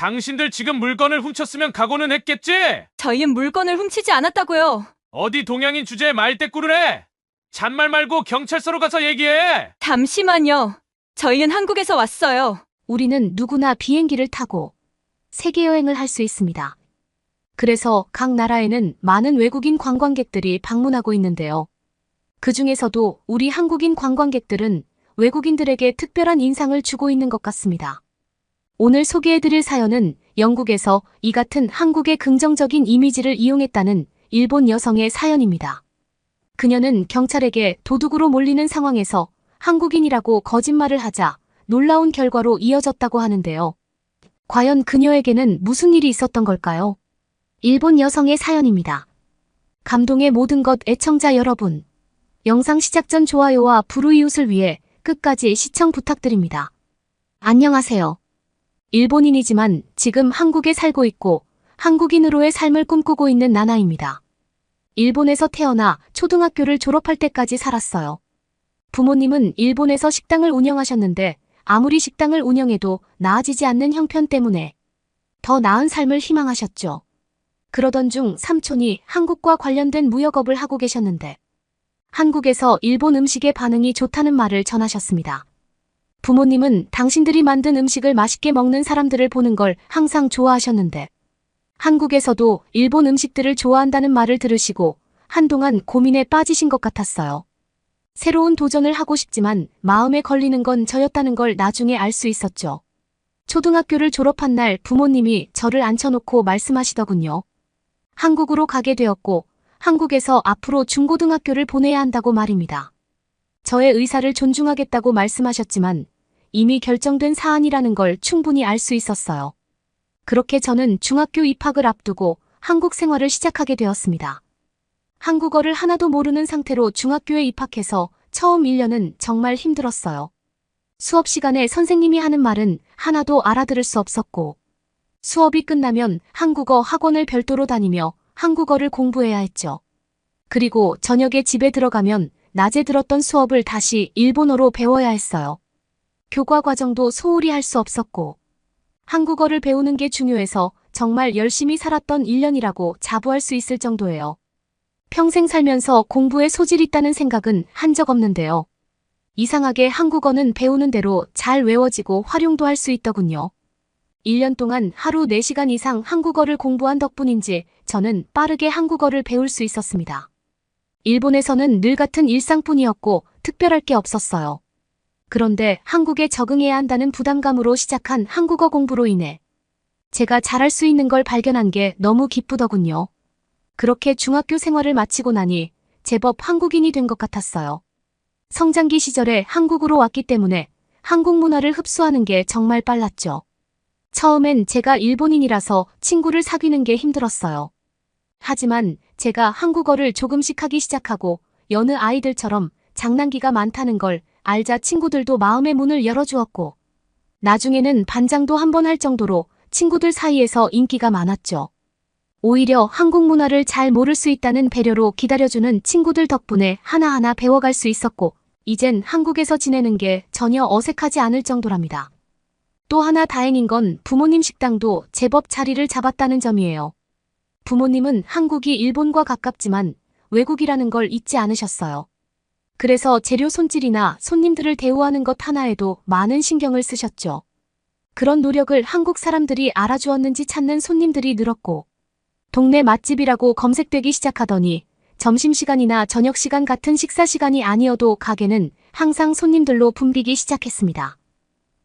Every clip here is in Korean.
당신들 지금 물건을 훔쳤으면 각오는 했겠지? 저희는 물건을 훔치지 않았다고요. 어디 동양인 주제에 말대꾸를 해? 잔말 말고 경찰서로 가서 얘기해. 잠시만요. 저희는 한국에서 왔어요. 우리는 누구나 비행기를 타고 세계 여행을 할 수 있습니다. 그래서 각 나라에는 많은 외국인 관광객들이 방문하고 있는데요. 그 중에서도 우리 한국인 관광객들은 외국인들에게 특별한 인상을 주고 있는 것 같습니다. 오늘 소개해드릴 사연은 영국에서 이 같은 한국의 긍정적인 이미지를 이용했다는 일본 여성의 사연입니다. 그녀는 경찰에게 도둑으로 몰리는 상황에서 한국인이라고 거짓말을 하자 놀라운 결과로 이어졌다고 하는데요. 과연 그녀에게는 무슨 일이 있었던 걸까요? 일본 여성의 사연입니다. 감동의 모든 것 애청자 여러분. 영상 시작 전 좋아요와 불우이웃을 위해 끝까지 시청 부탁드립니다. 안녕하세요. 일본인이지만 지금 한국에 살고 있고 한국인으로의 삶을 꿈꾸고 있는 나나입니다. 일본에서 태어나 초등학교를 졸업할 때까지 살았어요. 부모님은 일본에서 식당을 운영하셨는데 아무리 식당을 운영해도 나아지지 않는 형편 때문에 더 나은 삶을 희망하셨죠. 그러던 중 삼촌이 한국과 관련된 무역업을 하고 계셨는데 한국에서 일본 음식의 반응이 좋다는 말을 전하셨습니다. 부모님은 당신들이 만든 음식을 맛있게 먹는 사람들을 보는 걸 항상 좋아하셨는데 한국에서도 일본 음식들을 좋아한다는 말을 들으시고 한동안 고민에 빠지신 것 같았어요. 새로운 도전을 하고 싶지만 마음에 걸리는 건 저였다는 걸 나중에 알 수 있었죠. 초등학교를 졸업한 날 부모님이 저를 앉혀놓고 말씀하시더군요. 한국으로 가게 되었고 한국에서 앞으로 중고등학교를 보내야 한다고 말입니다. 저의 의사를 존중하겠다고 말씀하셨지만 이미 결정된 사안이라는 걸 충분히 알 수 있었어요. 그렇게 저는 중학교 입학을 앞두고 한국 생활을 시작하게 되었습니다. 한국어를 하나도 모르는 상태로 중학교에 입학해서 처음 1년은 정말 힘들었어요. 수업 시간에 선생님이 하는 말은 하나도 알아들을 수 없었고 수업이 끝나면 한국어 학원을 별도로 다니며 한국어를 공부해야 했죠. 그리고 저녁에 집에 들어가면 낮에 들었던 수업을 다시 일본어로 배워야 했어요. 교과 과정도 소홀히 할 수 없었고 한국어를 배우는 게 중요해서 정말 열심히 살았던 1년이라고 자부할 수 있을 정도예요. 평생 살면서 공부에 소질이 있다는 생각은 한 적 없는데요. 이상하게 한국어는 배우는 대로 잘 외워지고 활용도 할 수 있더군요. 1년 동안 하루 4시간 이상 한국어를 공부한 덕분인지 저는 빠르게 한국어를 배울 수 있었습니다. 일본에서는 늘 같은 일상뿐이었고 특별할 게 없었어요. 그런데 한국에 적응해야 한다는 부담감으로 시작한 한국어 공부로 인해 제가 잘할 수 있는 걸 발견한 게 너무 기쁘더군요. 그렇게 중학교 생활을 마치고 나니 제법 한국인이 된 것 같았어요. 성장기 시절에 한국으로 왔기 때문에 한국 문화를 흡수하는 게 정말 빨랐죠. 처음엔 제가 일본인이라서 친구를 사귀는 게 힘들었어요. 하지만 제가 한국어를 조금씩 하기 시작하고 여느 아이들처럼 장난기가 많다는 걸 알자 친구들도 마음의 문을 열어주었고 나중에는 반장도 한번 할 정도로 친구들 사이에서 인기가 많았죠. 오히려 한국 문화를 잘 모를 수 있다는 배려로 기다려주는 친구들 덕분에 하나하나 배워갈 수 있었고 이젠 한국에서 지내는 게 전혀 어색하지 않을 정도랍니다. 또 하나 다행인 건 부모님 식당도 제법 자리를 잡았다는 점이에요. 부모님은 한국이 일본과 가깝지만 외국이라는 걸 잊지 않으셨어요. 그래서 재료 손질이나 손님들을 대우하는 것 하나에도 많은 신경을 쓰셨죠. 그런 노력을 한국 사람들이 알아주었는지 찾는 손님들이 늘었고 동네 맛집이라고 검색되기 시작하더니 점심시간이나 저녁시간 같은 식사시간이 아니어도 가게는 항상 손님들로 붐비기 시작했습니다.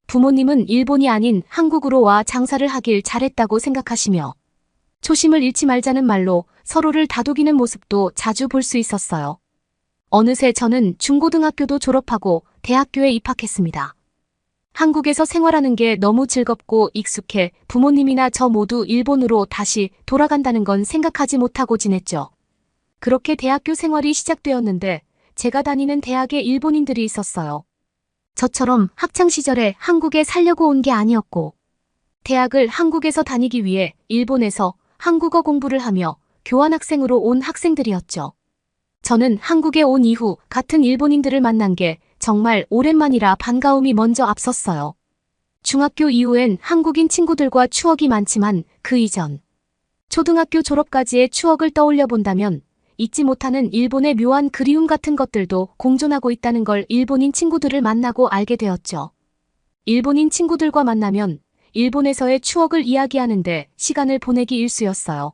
부모님은 일본이 아닌 한국으로 와 장사를 하길 잘했다고 생각하시며 초심을 잃지 말자는 말로 서로를 다독이는 모습도 자주 볼 수 있었어요. 어느새 저는 중고등학교도 졸업하고 대학교에 입학했습니다. 한국에서 생활하는 게 너무 즐겁고 익숙해 부모님이나 저 모두 일본으로 다시 돌아간다는 건 생각하지 못하고 지냈죠. 그렇게 대학교 생활이 시작되었는데 제가 다니는 대학에 일본인들이 있었어요. 저처럼 학창시절에 한국에 살려고 온 게 아니었고 대학을 한국에서 다니기 위해 일본에서 한국어 공부를 하며 교환학생으로 온 학생들이었죠. 저는 한국에 온 이후 같은 일본인들을 만난 게 정말 오랜만이라 반가움이 먼저 앞섰어요. 중학교 이후엔 한국인 친구들과 추억이 많지만 그 이전 초등학교 졸업까지의 추억을 떠올려 본다면 잊지 못하는 일본의 묘한 그리움 같은 것들도 공존하고 있다는 걸 일본인 친구들을 만나고 알게 되었죠. 일본인 친구들과 만나면 일본에서의 추억을 이야기하는데 시간을 보내기 일쑤였어요.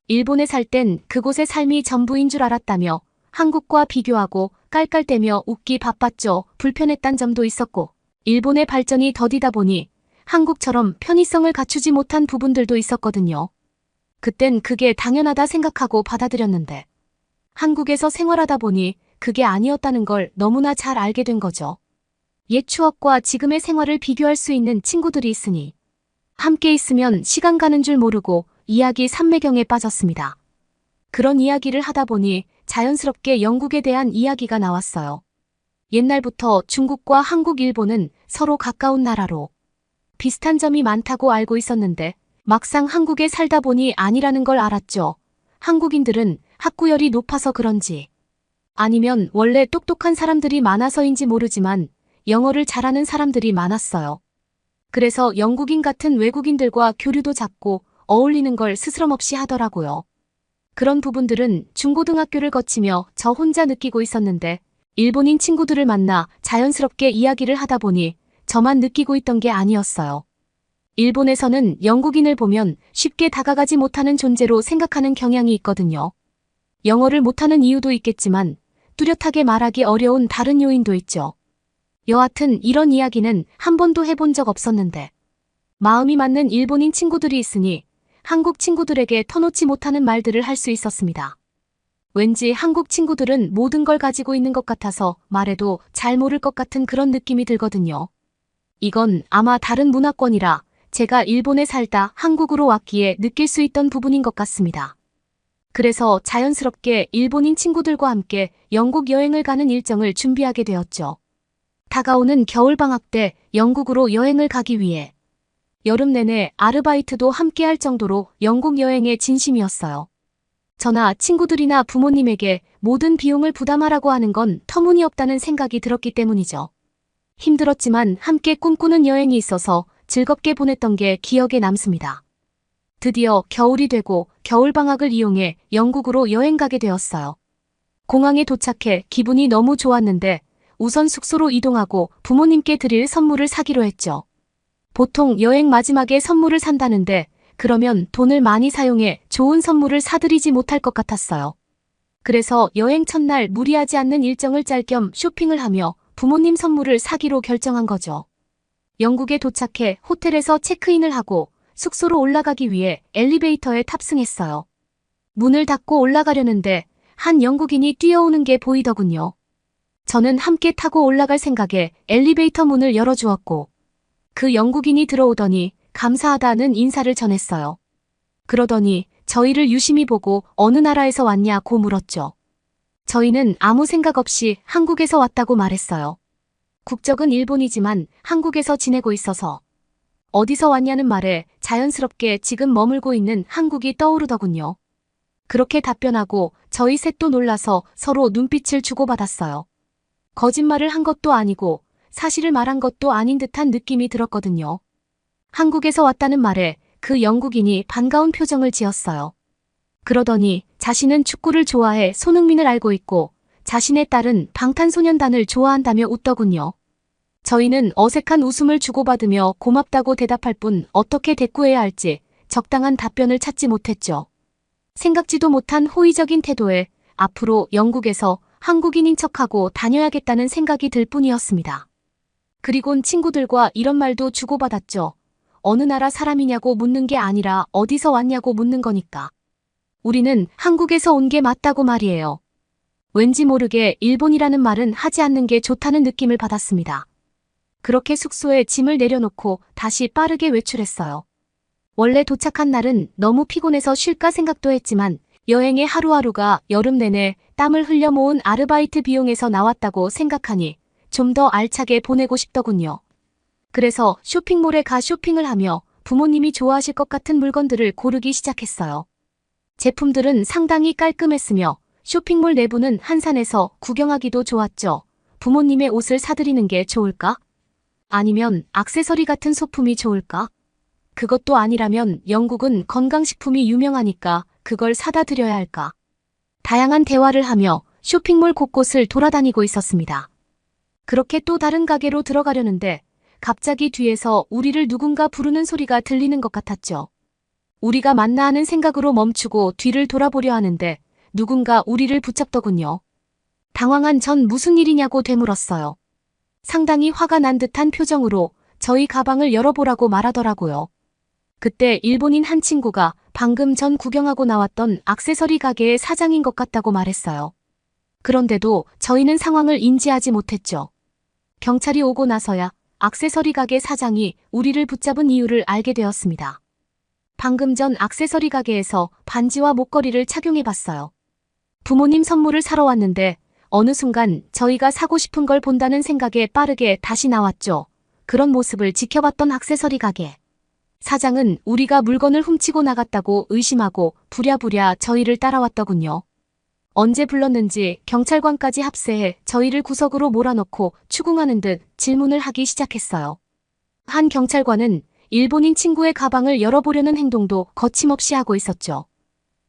일본에 살 땐 그곳의 삶이 전부인 줄 알았다며 한국과 비교하고 깔깔대며 웃기 바빴죠. 불편했단 점도 있었고 일본의 발전이 더디다 보니 한국처럼 편의성을 갖추지 못한 부분들도 있었거든요. 그땐 그게 당연하다 생각하고 받아들였는데 한국에서 생활하다 보니 그게 아니었다는 걸 너무나 잘 알게 된 거죠. 옛 추억과 지금의 생활을 비교할 수 있는 친구들이 있으니 함께 있으면 시간 가는 줄 모르고 이야기 삼매경에 빠졌습니다. 그런 이야기를 하다 보니 자연스럽게 영국에 대한 이야기가 나왔어요. 옛날부터 중국과 한국, 일본은 서로 가까운 나라로 비슷한 점이 많다고 알고 있었는데 막상 한국에 살다 보니 아니라는 걸 알았죠. 한국인들은 학구열이 높아서 그런지 아니면 원래 똑똑한 사람들이 많아서인지 모르지만 영어를 잘하는 사람들이 많았어요. 그래서 영국인 같은 외국인들과 교류도 잦고 어울리는 걸 스스럼없이 하더라고요. 그런 부분들은 중고등학교를 거치며 저 혼자 느끼고 있었는데 일본인 친구들을 만나 자연스럽게 이야기를 하다 보니 저만 느끼고 있던 게 아니었어요. 일본에서는 영국인을 보면 쉽게 다가가지 못하는 존재로 생각하는 경향이 있거든요. 영어를 못하는 이유도 있겠지만 뚜렷하게 말하기 어려운 다른 요인도 있죠. 여하튼 이런 이야기는 한 번도 해본 적 없었는데 마음이 맞는 일본인 친구들이 있으니 한국 친구들에게 터놓지 못하는 말들을 할 수 있었습니다. 왠지 한국 친구들은 모든 걸 가지고 있는 것 같아서 말해도 잘 모를 것 같은 그런 느낌이 들거든요. 이건 아마 다른 문화권이라 제가 일본에 살다 한국으로 왔기에 느낄 수 있던 부분인 것 같습니다. 그래서 자연스럽게 일본인 친구들과 함께 영국 여행을 가는 일정을 준비하게 되었죠. 다가오는 겨울방학 때 영국으로 여행을 가기 위해 여름 내내 아르바이트도 함께 할 정도로 영국 여행에 진심이었어요. 저나 친구들이나 부모님에게 모든 비용을 부담하라고 하는 건 터무니없다는 생각이 들었기 때문이죠. 힘들었지만 함께 꿈꾸는 여행이 있어서 즐겁게 보냈던 게 기억에 남습니다. 드디어 겨울이 되고 겨울방학을 이용해 영국으로 여행 가게 되었어요. 공항에 도착해 기분이 너무 좋았는데 우선 숙소로 이동하고 부모님께 드릴 선물을 사기로 했죠. 보통 여행 마지막에 선물을 산다는데 그러면 돈을 많이 사용해 좋은 선물을 사드리지 못할 것 같았어요. 그래서 여행 첫날 무리하지 않는 일정을 짤 겸 쇼핑을 하며 부모님 선물을 사기로 결정한 거죠. 영국에 도착해 호텔에서 체크인을 하고 숙소로 올라가기 위해 엘리베이터에 탑승했어요. 문을 닫고 올라가려는데 한 영국인이 뛰어오는 게 보이더군요. 저는 함께 타고 올라갈 생각에 엘리베이터 문을 열어주었고 그 영국인이 들어오더니 감사하다는 인사를 전했어요. 그러더니 저희를 유심히 보고 어느 나라에서 왔냐고 물었죠. 저희는 아무 생각 없이 한국에서 왔다고 말했어요. 국적은 일본이지만 한국에서 지내고 있어서 어디서 왔냐는 말에 자연스럽게 지금 머물고 있는 한국이 떠오르더군요. 그렇게 답변하고 저희 셋도 놀라서 서로 눈빛을 주고받았어요. 거짓말을 한 것도 아니고 사실을 말한 것도 아닌 듯한 느낌이 들었거든요. 한국에서 왔다는 말에 그 영국인이 반가운 표정을 지었어요. 그러더니 자신은 축구를 좋아해 손흥민을 알고 있고 자신의 딸은 방탄소년단을 좋아한다며 웃더군요. 저희는 어색한 웃음을 주고받으며 고맙다고 대답할 뿐 어떻게 대꾸해야 할지 적당한 답변을 찾지 못했죠. 생각지도 못한 호의적인 태도에 앞으로 영국에서 한국인인 척하고 다녀야겠다는 생각이 들 뿐이었습니다. 그리곤 친구들과 이런 말도 주고받았죠. 어느 나라 사람이냐고 묻는 게 아니라 어디서 왔냐고 묻는 거니까. 우리는 한국에서 온 게 맞다고 말이에요. 왠지 모르게 일본이라는 말은 하지 않는 게 좋다는 느낌을 받았습니다. 그렇게 숙소에 짐을 내려놓고 다시 빠르게 외출했어요. 원래 도착한 날은 너무 피곤해서 쉴까 생각도 했지만 여행의 하루하루가 여름 내내 땀을 흘려 모은 아르바이트 비용에서 나왔다고 생각하니 좀 더 알차게 보내고 싶더군요. 그래서 쇼핑몰에 가 쇼핑을 하며 부모님이 좋아하실 것 같은 물건들을 고르기 시작했어요. 제품들은 상당히 깔끔했으며 쇼핑몰 내부는 한산해서 구경하기도 좋았죠. 부모님의 옷을 사드리는 게 좋을까? 아니면 액세서리 같은 소품이 좋을까? 그것도 아니라면 영국은 건강식품이 유명하니까 그걸 사다 드려야 할까? 다양한 대화를 하며 쇼핑몰 곳곳을 돌아다니고 있었습니다. 그렇게 또 다른 가게로 들어가려는데 갑자기 뒤에서 우리를 누군가 부르는 소리가 들리는 것 같았죠. 우리가 맞나 하는 생각으로 멈추고 뒤를 돌아보려 하는데 누군가 우리를 붙잡더군요. 당황한 전 무슨 일이냐고 되물었어요. 상당히 화가 난 듯한 표정으로 저희 가방을 열어보라고 말하더라고요. 그때 일본인 한 친구가 방금 전 구경하고 나왔던 액세서리 가게의 사장인 것 같다고 말했어요. 그런데도 저희는 상황을 인지하지 못했죠. 경찰이 오고 나서야 액세서리 가게 사장이 우리를 붙잡은 이유를 알게 되었습니다. 방금 전 액세서리 가게에서 반지와 목걸이를 착용해봤어요. 부모님 선물을 사러 왔는데 어느 순간 저희가 사고 싶은 걸 본다는 생각에 빠르게 다시 나왔죠. 그런 모습을 지켜봤던 액세서리 가게 사장은 우리가 물건을 훔치고 나갔다고 의심하고 부랴부랴 저희를 따라왔더군요. 언제 불렀는지 경찰관까지 합세해 저희를 구석으로 몰아넣고 추궁하는 듯 질문을 하기 시작했어요. 한 경찰관은 일본인 친구의 가방을 열어보려는 행동도 거침없이 하고 있었죠.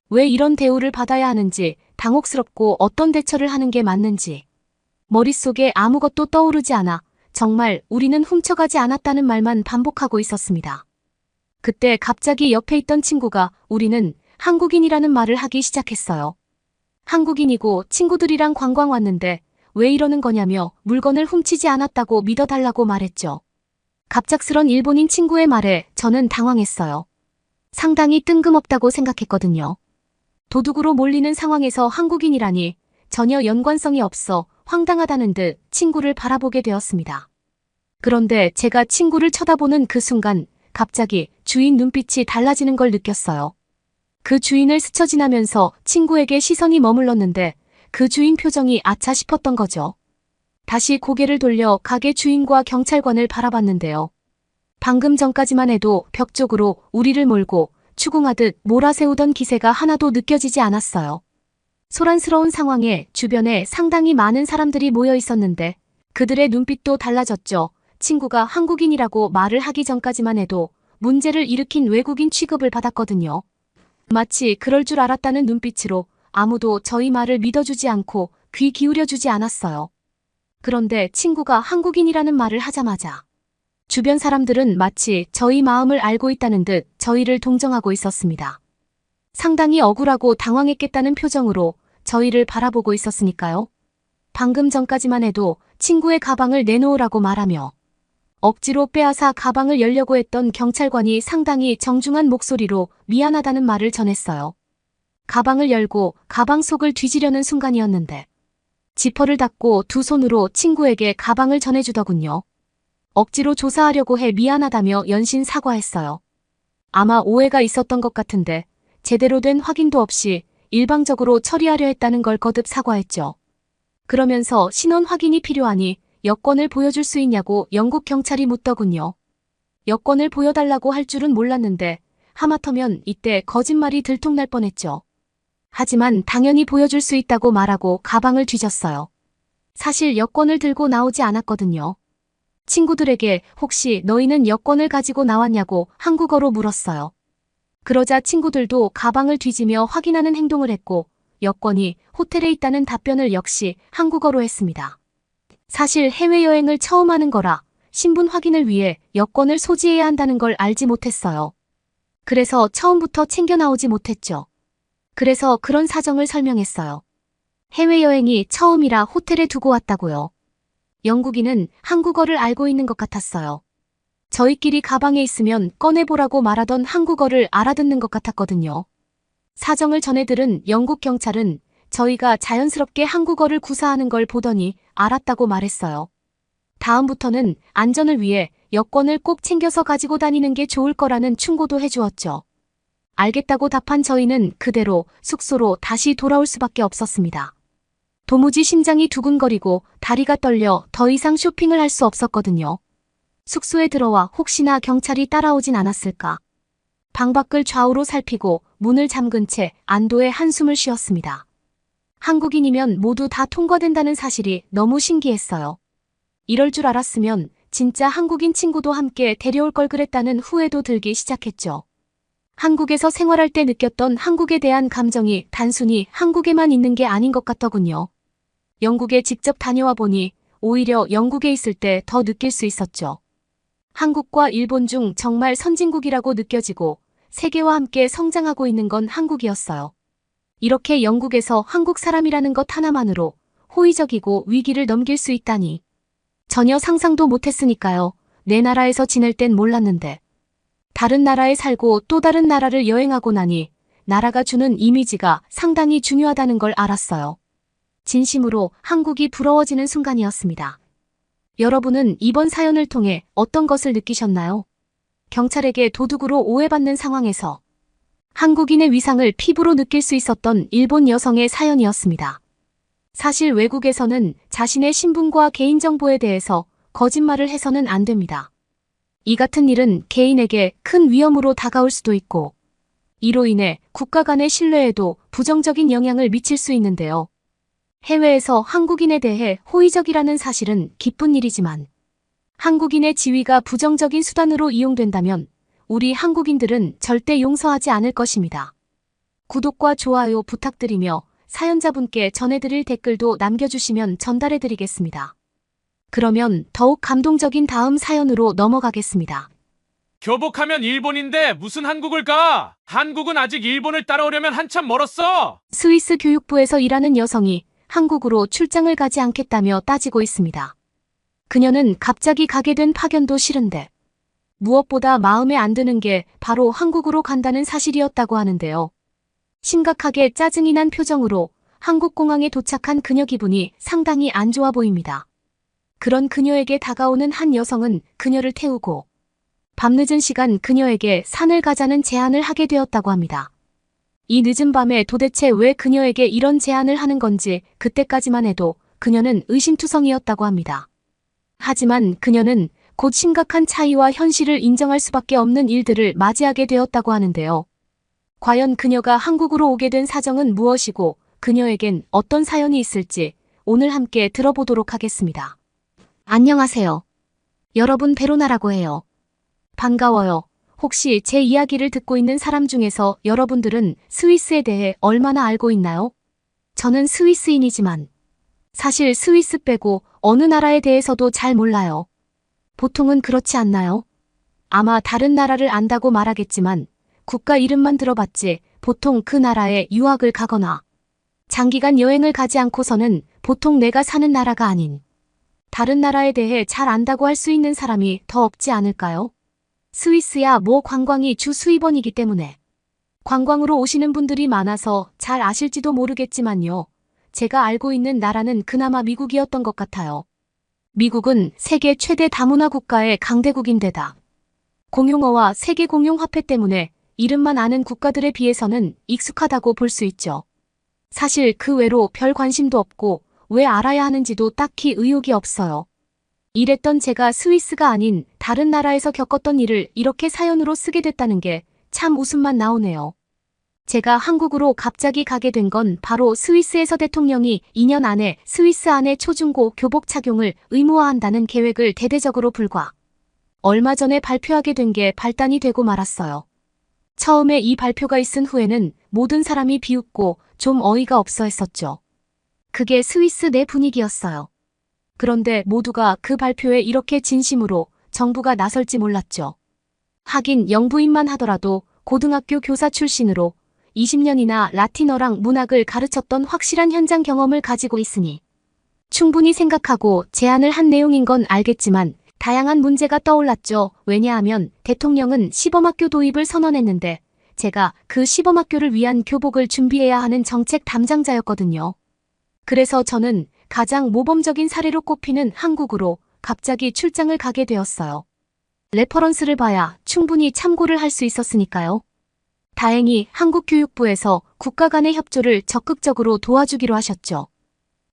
왜 이런 대우를 받아야 하는지 당혹스럽고 어떤 대처를 하는 게 맞는지 머릿속에 아무것도 떠오르지 않아 정말 우리는 훔쳐가지 않았다는 말만 반복하고 있었습니다. 그때 갑자기 옆에 있던 친구가 우리는 한국인이라는 말을 하기 시작했어요. 한국인이고 친구들이랑 관광 왔는데 왜 이러는 거냐며 물건을 훔치지 않았다고 믿어달라고 말했죠. 갑작스런 일본인 친구의 말에 저는 당황했어요. 상당히 뜬금없다고 생각했거든요. 도둑으로 몰리는 상황에서 한국인이라니 전혀 연관성이 없어 황당하다는 듯 친구를 바라보게 되었습니다. 그런데 제가 친구를 쳐다보는 그 순간 갑자기 주인 눈빛이 달라지는 걸 느꼈어요. 그 주인을 스쳐 지나면서 친구에게 시선이 머물렀는데 그 주인 표정이 아차 싶었던 거죠. 다시 고개를 돌려 가게 주인과 경찰관을 바라봤는데요. 방금 전까지만 해도 벽 쪽으로 우리를 몰고 추궁하듯 몰아세우던 기세가 하나도 느껴지지 않았어요. 소란스러운 상황에 주변에 상당히 많은 사람들이 모여 있었는데 그들의 눈빛도 달라졌죠. 친구가 한국인이라고 말을 하기 전까지만 해도 문제를 일으킨 외국인 취급을 받았거든요. 마치 그럴 줄 알았다는 눈빛으로 아무도 저희 말을 믿어주지 않고 귀 기울여주지 않았어요. 그런데 친구가 한국인이라는 말을 하자마자 주변 사람들은 마치 저희 마음을 알고 있다는 듯 저희를 동정하고 있었습니다. 상당히 억울하고 당황했겠다는 표정으로 저희를 바라보고 있었으니까요. 방금 전까지만 해도 친구의 가방을 내놓으라고 말하며 억지로 빼앗아 가방을 열려고 했던 경찰관이 상당히 정중한 목소리로 미안하다는 말을 전했어요. 가방을 열고 가방 속을 뒤지려는 순간이었는데 지퍼를 닫고 두 손으로 친구에게 가방을 전해주더군요. 억지로 조사하려고 해 미안하다며 연신 사과했어요. 아마 오해가 있었던 것 같은데 제대로 된 확인도 없이 일방적으로 처리하려 했다는 걸 거듭 사과했죠. 그러면서 신원 확인이 필요하니 여권을 보여줄 수 있냐고 영국 경찰이 묻더군요. 여권을 보여달라고 할 줄은 몰랐는데 하마터면 이때 거짓말이 들통날 뻔했죠. 하지만 당연히 보여줄 수 있다고 말하고 가방을 뒤졌어요. 사실 여권을 들고 나오지 않았거든요. 친구들에게 혹시 너희는 여권을 가지고 나왔냐고 한국어로 물었어요. 그러자 친구들도 가방을 뒤지며 확인하는 행동을 했고 여권이 호텔에 있다는 답변을 역시 한국어로 했습니다. 사실 해외여행을 처음 하는 거라 신분 확인을 위해 여권을 소지해야 한다는 걸 알지 못했어요. 그래서 처음부터 챙겨 나오지 못했죠. 그래서 그런 사정을 설명했어요. 해외여행이 처음이라 호텔에 두고 왔다고요. 영국인은 한국어를 알고 있는 것 같았어요. 저희끼리 가방에 있으면 꺼내보라고 말하던 한국어를 알아듣는 것 같았거든요. 사정을 전해들은 영국 경찰은 저희가 자연스럽게 한국어를 구사하는 걸 보더니 알았다고 말했어요. 다음부터는 안전을 위해 여권을 꼭 챙겨서 가지고 다니는 게 좋을 거라는 충고도 해주었죠. 알겠다고 답한 저희는 그대로 숙소로 다시 돌아올 수밖에 없었습니다. 도무지 심장이 두근거리고 다리가 떨려 더 이상 쇼핑을 할 수 없었거든요. 숙소에 들어와 혹시나 경찰이 따라오진 않았을까. 방 밖을 좌우로 살피고 문을 잠근 채 안도의 한숨을 쉬었습니다. 한국인이면 모두 다 통과된다는 사실이 너무 신기했어요. 이럴 줄 알았으면 진짜 한국인 친구도 함께 데려올 걸 그랬다는 후회도 들기 시작했죠. 한국에서 생활할 때 느꼈던 한국에 대한 감정이 단순히 한국에만 있는 게 아닌 것 같더군요. 영국에 직접 다녀와 보니 오히려 영국에 있을 때 더 느낄 수 있었죠. 한국과 일본 중 정말 선진국이라고 느껴지고 세계와 함께 성장하고 있는 건 한국이었어요. 이렇게 영국에서 한국 사람이라는 것 하나만으로 호의적이고 위기를 넘길 수 있다니. 전혀 상상도 못했으니까요. 내 나라에서 지낼 땐 몰랐는데. 다른 나라에 살고 또 다른 나라를 여행하고 나니 나라가 주는 이미지가 상당히 중요하다는 걸 알았어요. 진심으로 한국이 부러워지는 순간이었습니다. 여러분은 이번 사연을 통해 어떤 것을 느끼셨나요? 경찰에게 도둑으로 오해받는 상황에서 한국인의 위상을 피부로 느낄 수 있었던 일본 여성의 사연이었습니다. 사실 외국에서는 자신의 신분과 개인정보에 대해서 거짓말을 해서는 안 됩니다. 이 같은 일은 개인에게 큰 위험으로 다가올 수도 있고 이로 인해 국가 간의 신뢰에도 부정적인 영향을 미칠 수 있는데요. 해외에서 한국인에 대해 호의적이라는 사실은 기쁜 일이지만 한국인의 지위가 부정적인 수단으로 이용된다면 우리 한국인들은 절대 용서하지 않을 것입니다. 구독과 좋아요 부탁드리며 사연자분께 전해드릴 댓글도 남겨주시면 전달해드리겠습니다. 그러면 더욱 감동적인 다음 사연으로 넘어가겠습니다. 교복하면 일본인데 무슨 한국을 가? 한국은 아직 일본을 따라오려면 한참 멀었어. 스위스 교육부에서 일하는 여성이 한국으로 출장을 가지 않겠다며 따지고 있습니다. 그녀는 갑자기 가게 된 파견도 싫은데 무엇보다 마음에 안 드는 게 바로 한국으로 간다는 사실이었다고 하는데요. 심각하게 짜증이 난 표정으로 한국 공항에 도착한 그녀 기분이 상당히 안 좋아 보입니다. 그런 그녀에게 다가오는 한 여성은 그녀를 태우고 밤늦은 시간 그녀에게 산을 가자는 제안을 하게 되었다고 합니다. 이 늦은 밤에 도대체 왜 그녀에게 이런 제안을 하는 건지 그때까지만 해도 그녀는 의심투성이었다고 합니다. 하지만 그녀는 곧 심각한 차이와 현실을 인정할 수밖에 없는 일들을 맞이하게 되었다고 하는데요. 과연 그녀가 한국으로 오게 된 사정은 무엇이고 그녀에겐 어떤 사연이 있을지 오늘 함께 들어보도록 하겠습니다. 안녕하세요. 여러분 베로나라고 해요. 반가워요. 혹시 제 이야기를 듣고 있는 사람 중에서 여러분들은 스위스에 대해 얼마나 알고 있나요? 저는 스위스인이지만 사실 스위스 빼고 어느 나라에 대해서도 잘 몰라요. 보통은 그렇지 않나요? 아마 다른 나라를 안다고 말하겠지만 국가 이름만 들어봤지 보통 그 나라에 유학을 가거나 장기간 여행을 가지 않고서는 보통 내가 사는 나라가 아닌 다른 나라에 대해 잘 안다고 할 수 있는 사람이 더 없지 않을까요? 스위스야 뭐 관광이 주 수입원이기 때문에 관광으로 오시는 분들이 많아서 잘 아실지도 모르겠지만요. 제가 알고 있는 나라는 그나마 미국이었던 것 같아요. 미국은 세계 최대 다문화 국가의 강대국인데다 공용어와 세계 공용화폐 때문에 이름만 아는 국가들에 비해서는 익숙하다고 볼 수 있죠. 사실 그 외로 별 관심도 없고 왜 알아야 하는지도 딱히 의욕이 없어요. 이랬던 제가 스위스가 아닌 다른 나라에서 겪었던 일을 이렇게 사연으로 쓰게 됐다는 게 참 웃음만 나오네요. 제가 한국으로 갑자기 가게 된 건 바로 스위스에서 대통령이 2년 안에 스위스 안에 초중고 교복 착용을 의무화한다는 계획을 대대적으로 불과 얼마 전에 발표하게 된 게 발단이 되고 말았어요. 처음에 이 발표가 있은 후에는 모든 사람이 비웃고 좀 어이가 없어 했었죠. 그게 스위스 내 분위기였어요. 그런데 모두가 그 발표에 이렇게 진심으로 정부가 나설지 몰랐죠. 하긴 영부인만 하더라도 고등학교 교사 출신으로 20년이나 라틴어랑 문학을 가르쳤던 확실한 현장 경험을 가지고 있으니 충분히 생각하고 제안을 한 내용인 건 알겠지만 다양한 문제가 떠올랐죠. 왜냐하면 대통령은 시범학교 도입을 선언했는데 제가 그 시범학교를 위한 교복을 준비해야 하는 정책 담당자였거든요. 그래서 저는 가장 모범적인 사례로 꼽히는 한국으로 갑자기 출장을 가게 되었어요. 레퍼런스를 봐야 충분히 참고를 할 수 있었으니까요. 다행히 한국교육부에서 국가 간의 협조를 적극적으로 도와주기로 하셨죠.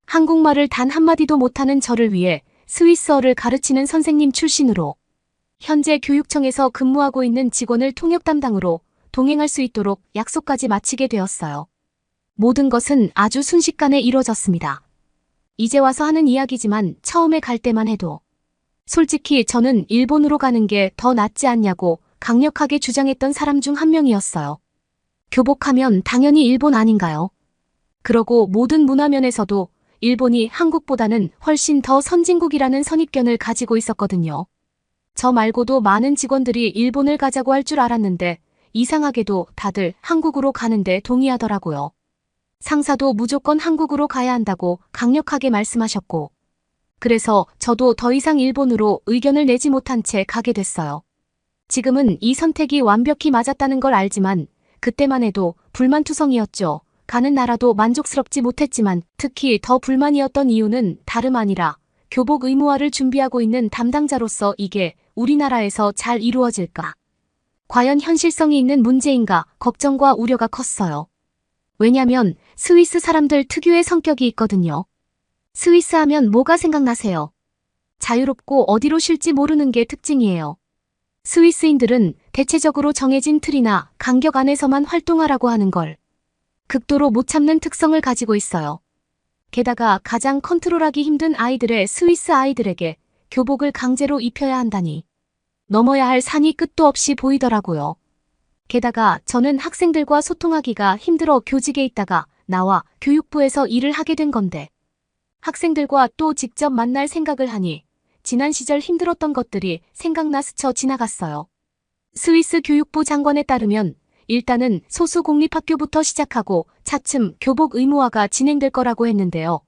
한국말을 단 한마디도 못하는 저를 위해 스위스어를 가르치는 선생님 출신으로 현재 교육청에서 근무하고 있는 직원을 통역 담당으로 동행할 수 있도록 약속까지 마치게 되었어요. 모든 것은 아주 순식간에 이루어졌습니다. 이제 와서 하는 이야기지만 처음에 갈 때만 해도 솔직히 저는 일본으로 가는 게 더 낫지 않냐고 강력하게 주장했던 사람 중 한 명이었어요. 교복하면 당연히 일본 아닌가요? 그러고 모든 문화면에서도 일본이 한국보다는 훨씬 더 선진국이라는 선입견을 가지고 있었거든요. 저 말고도 많은 직원들이 일본을 가자고 할 줄 알았는데 이상하게도 다들 한국으로 가는데 동의하더라고요. 상사도 무조건 한국으로 가야 한다고 강력하게 말씀하셨고, 그래서 저도 더 이상 일본으로 의견을 내지 못한 채 가게 됐어요. 지금은 이 선택이 완벽히 맞았다는 걸 알지만 그때만 해도 불만투성이었죠. 가는 나라도 만족스럽지 못했지만 특히 더 불만이었던 이유는 다름 아니라 교복 의무화를 준비하고 있는 담당자로서 이게 우리나라에서 잘 이루어질까? 과연 현실성이 있는 문제인가 걱정과 우려가 컸어요. 왜냐면 스위스 사람들 특유의 성격이 있거든요. 스위스 하면 뭐가 생각나세요? 자유롭고 어디로 쉴지 모르는 게 특징이에요. 스위스인들은 대체적으로 정해진 틀이나 간격 안에서만 활동하라고 하는 걸 극도로 못 참는 특성을 가지고 있어요. 게다가 가장 컨트롤하기 힘든 아이들의 스위스 아이들에게 교복을 강제로 입혀야 한다니 넘어야 할 산이 끝도 없이 보이더라고요. 게다가 저는 학생들과 소통하기가 힘들어 교직에 있다가 나와 교육부에서 일을 하게 된 건데 학생들과 또 직접 만날 생각을 하니 지난 시절 힘들었던 것들이 생각나 스쳐 지나갔어요. 스위스 교육부 장관에 따르면 일단은 소수 공립학교부터 시작하고 차츰 교복 의무화가 진행될 거라고 했는데요.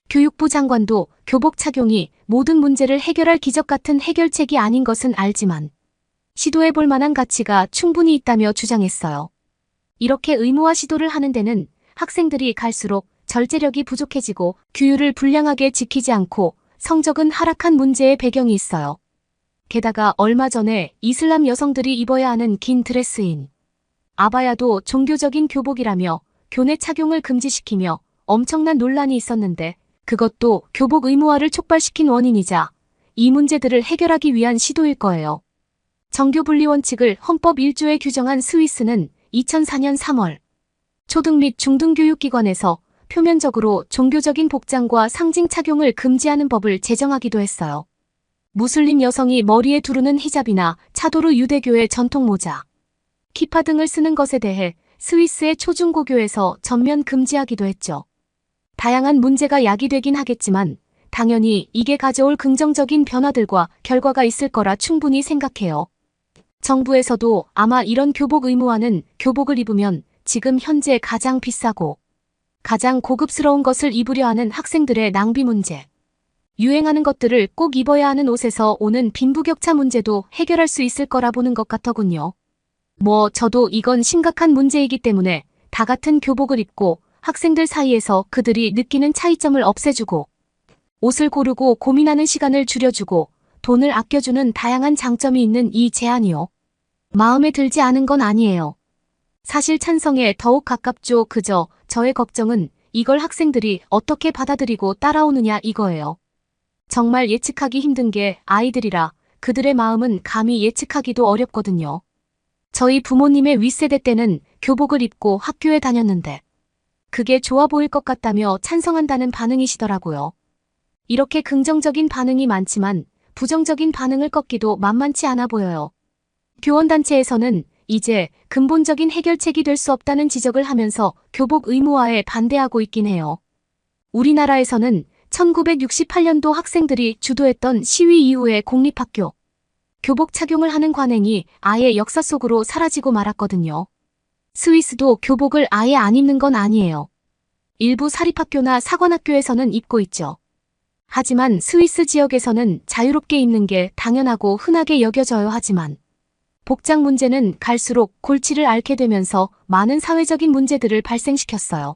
교육부 장관도 교복 착용이 모든 문제를 해결할 기적 같은 해결책이 아닌 것은 알지만 시도해볼 만한 가치가 충분히 있다며 주장했어요. 이렇게 의무화 시도를 하는 데는 학생들이 갈수록 절제력이 부족해지고 규율을 불량하게 지키지 않고 성적은 하락한 문제의 배경이 있어요. 게다가 얼마 전에 이슬람 여성들이 입어야 하는 긴 드레스인 아바야도 종교적인 교복이라며 교내 착용을 금지시키며 엄청난 논란이 있었는데 그것도 교복 의무화를 촉발시킨 원인이자 이 문제들을 해결하기 위한 시도일 거예요. 정교 분리 원칙을 헌법 1조에 규정한 스위스는 2004년 3월 초등 및 중등교육기관에서 표면적으로 종교적인 복장과 상징 착용을 금지하는 법을 제정하기도 했어요. 무슬림 여성이 머리에 두르는 히잡이나 차도르 유대교의 전통 모자, 키파 등을 쓰는 것에 대해 스위스의 초중고교에서 전면 금지하기도 했죠. 다양한 문제가 야기되긴 하겠지만 당연히 이게 가져올 긍정적인 변화들과 결과가 있을 거라 충분히 생각해요. 정부에서도 아마 이런 교복 의무화는 교복을 입으면 지금 현재 가장 비싸고 가장 고급스러운 것을 입으려 하는 학생들의 낭비 문제, 유행하는 것들을 꼭 입어야 하는 옷에서 오는 빈부격차 문제도 해결할 수 있을 거라 보는 것 같더군요. 저도 이건 심각한 문제이기 때문에 다 같은 교복을 입고 학생들 사이에서 그들이 느끼는 차이점을 없애주고 옷을 고르고 고민하는 시간을 줄여주고 돈을 아껴주는 다양한 장점이 있는 이 제안이요. 마음에 들지 않은 건 아니에요. 사실 찬성에 더욱 가깝죠. 그저 저의 걱정은 이걸 학생들이 어떻게 받아들이고 따라오느냐 이거예요. 정말 예측하기 힘든 게 아이들이라 그들의 마음은 감히 예측하기도 어렵거든요. 저희 부모님의 윗세대 때는 교복을 입고 학교에 다녔는데 그게 좋아 보일 것 같다며 찬성한다는 반응이시더라고요. 이렇게 긍정적인 반응이 많지만 부정적인 반응을 꺾기도 만만치 않아 보여요. 교원단체에서는 이제 근본적인 해결책이 될 수 없다는 지적을 하면서 교복 의무화에 반대하고 있긴 해요. 우리나라에서는 1968년도 학생들이 주도했던 시위 이후에 공립학교 교복 착용을 하는 관행이 아예 역사 속으로 사라지고 말았거든요. 스위스도 교복을 아예 안 입는 건 아니에요. 일부 사립학교나 사관학교에서는 입고 있죠. 하지만 스위스 지역에서는 자유롭게 입는 게 당연하고 흔하게 여겨져요. 하지만 복장 문제는 갈수록 골치를 앓게 되면서 많은 사회적인 문제들을 발생시켰어요.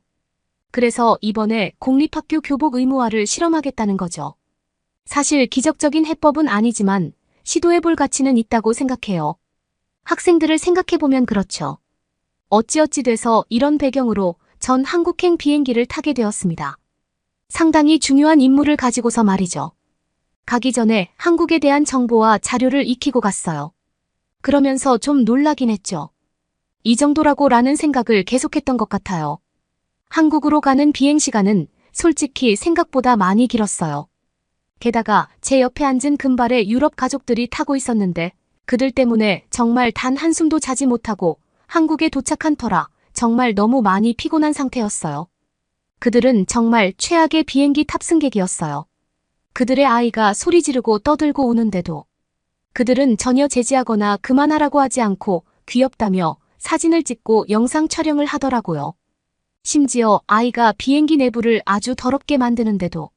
그래서 이번에 공립학교 교복 의무화를 실험하겠다는 거죠. 사실 기적적인 해법은 아니지만 시도해볼 가치는 있다고 생각해요. 학생들을 생각해보면 그렇죠. 어찌어찌 돼서 이런 배경으로 전 한국행 비행기를 타게 되었습니다. 상당히 중요한 임무를 가지고서 말이죠. 가기 전에 한국에 대한 정보와 자료를 익히고 갔어요. 그러면서 좀 놀라긴 했죠. 이 정도라고라는 생각을 계속했던 것 같아요. 한국으로 가는 비행시간은 솔직히 생각보다 많이 길었어요. 게다가 제 옆에 앉은 금발의 유럽 가족들이 타고 있었는데 그들 때문에 정말 단 한숨도 자지 못하고 한국에 도착한 터라 정말 너무 많이 피곤한 상태였어요. 그들은 정말 최악의 비행기 탑승객이었어요. 그들의 아이가 소리 지르고 떠들고 우는데도 그들은 전혀 제지하거나 그만하라고 하지 않고 귀엽다며 사진을 찍고 영상 촬영을 하더라고요. 심지어 아이가 비행기 내부를 아주 더럽게 만드는데도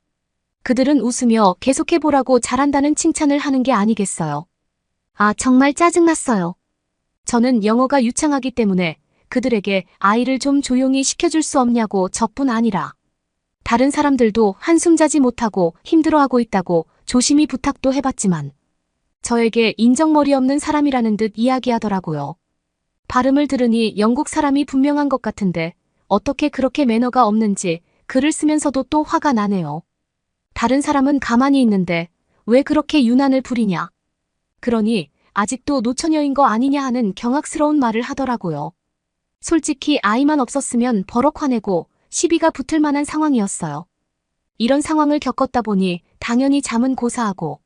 그들은 웃으며 계속해보라고 잘한다는 칭찬을 하는 게 아니겠어요. 아, 정말 짜증났어요. 저는 영어가 유창하기 때문에 그들에게 아이를 좀 조용히 시켜줄 수 없냐고 저뿐 아니라 다른 사람들도 한숨 자지 못하고 힘들어하고 있다고 조심히 부탁도 해봤지만 저에게 인정머리 없는 사람이라는 듯 이야기하더라고요. 발음을 들으니 영국 사람이 분명한 것 같은데 어떻게 그렇게 매너가 없는지 글을 쓰면서도 또 화가 나네요. 다른 사람은 가만히 있는데 왜 그렇게 유난을 부리냐. 그러니 아직도 노처녀인 거 아니냐 하는 경악스러운 말을 하더라고요. 솔직히 아이만 없었으면 버럭 화내고 시비가 붙을 만한 상황이었어요. 이런 상황을 겪었다 보니 당연히 잠은 고사하고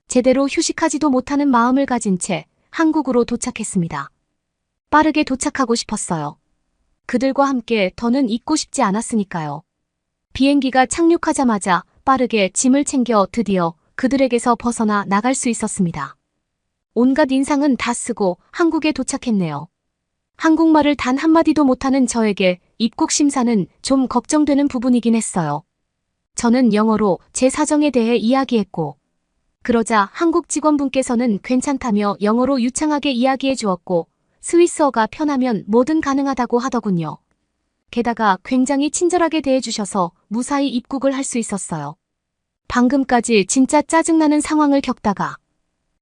제대로 휴식하지도 못하는 마음을 가진 채 한국으로 도착했습니다. 빠르게 도착하고 싶었어요. 그들과 함께 더는 있고 싶지 않았으니까요. 비행기가 착륙하자마자 빠르게 짐을 챙겨 드디어 그들에게서 벗어나 나갈 수 있었습니다. 온갖 인상은 다 쓰고 한국에 도착했네요. 한국말을 단 한마디도 못하는 저에게 입국 심사는 좀 걱정되는 부분이긴 했어요. 저는 영어로 제 사정에 대해 이야기했고 그러자 한국 직원분께서는 괜찮다며 영어로 유창하게 이야기해 주었고 스위스어가 편하면 뭐든 가능하다고 하더군요. 게다가 굉장히 친절하게 대해주셔서 무사히 입국을 할 수 있었어요. 방금까지 진짜 짜증나는 상황을 겪다가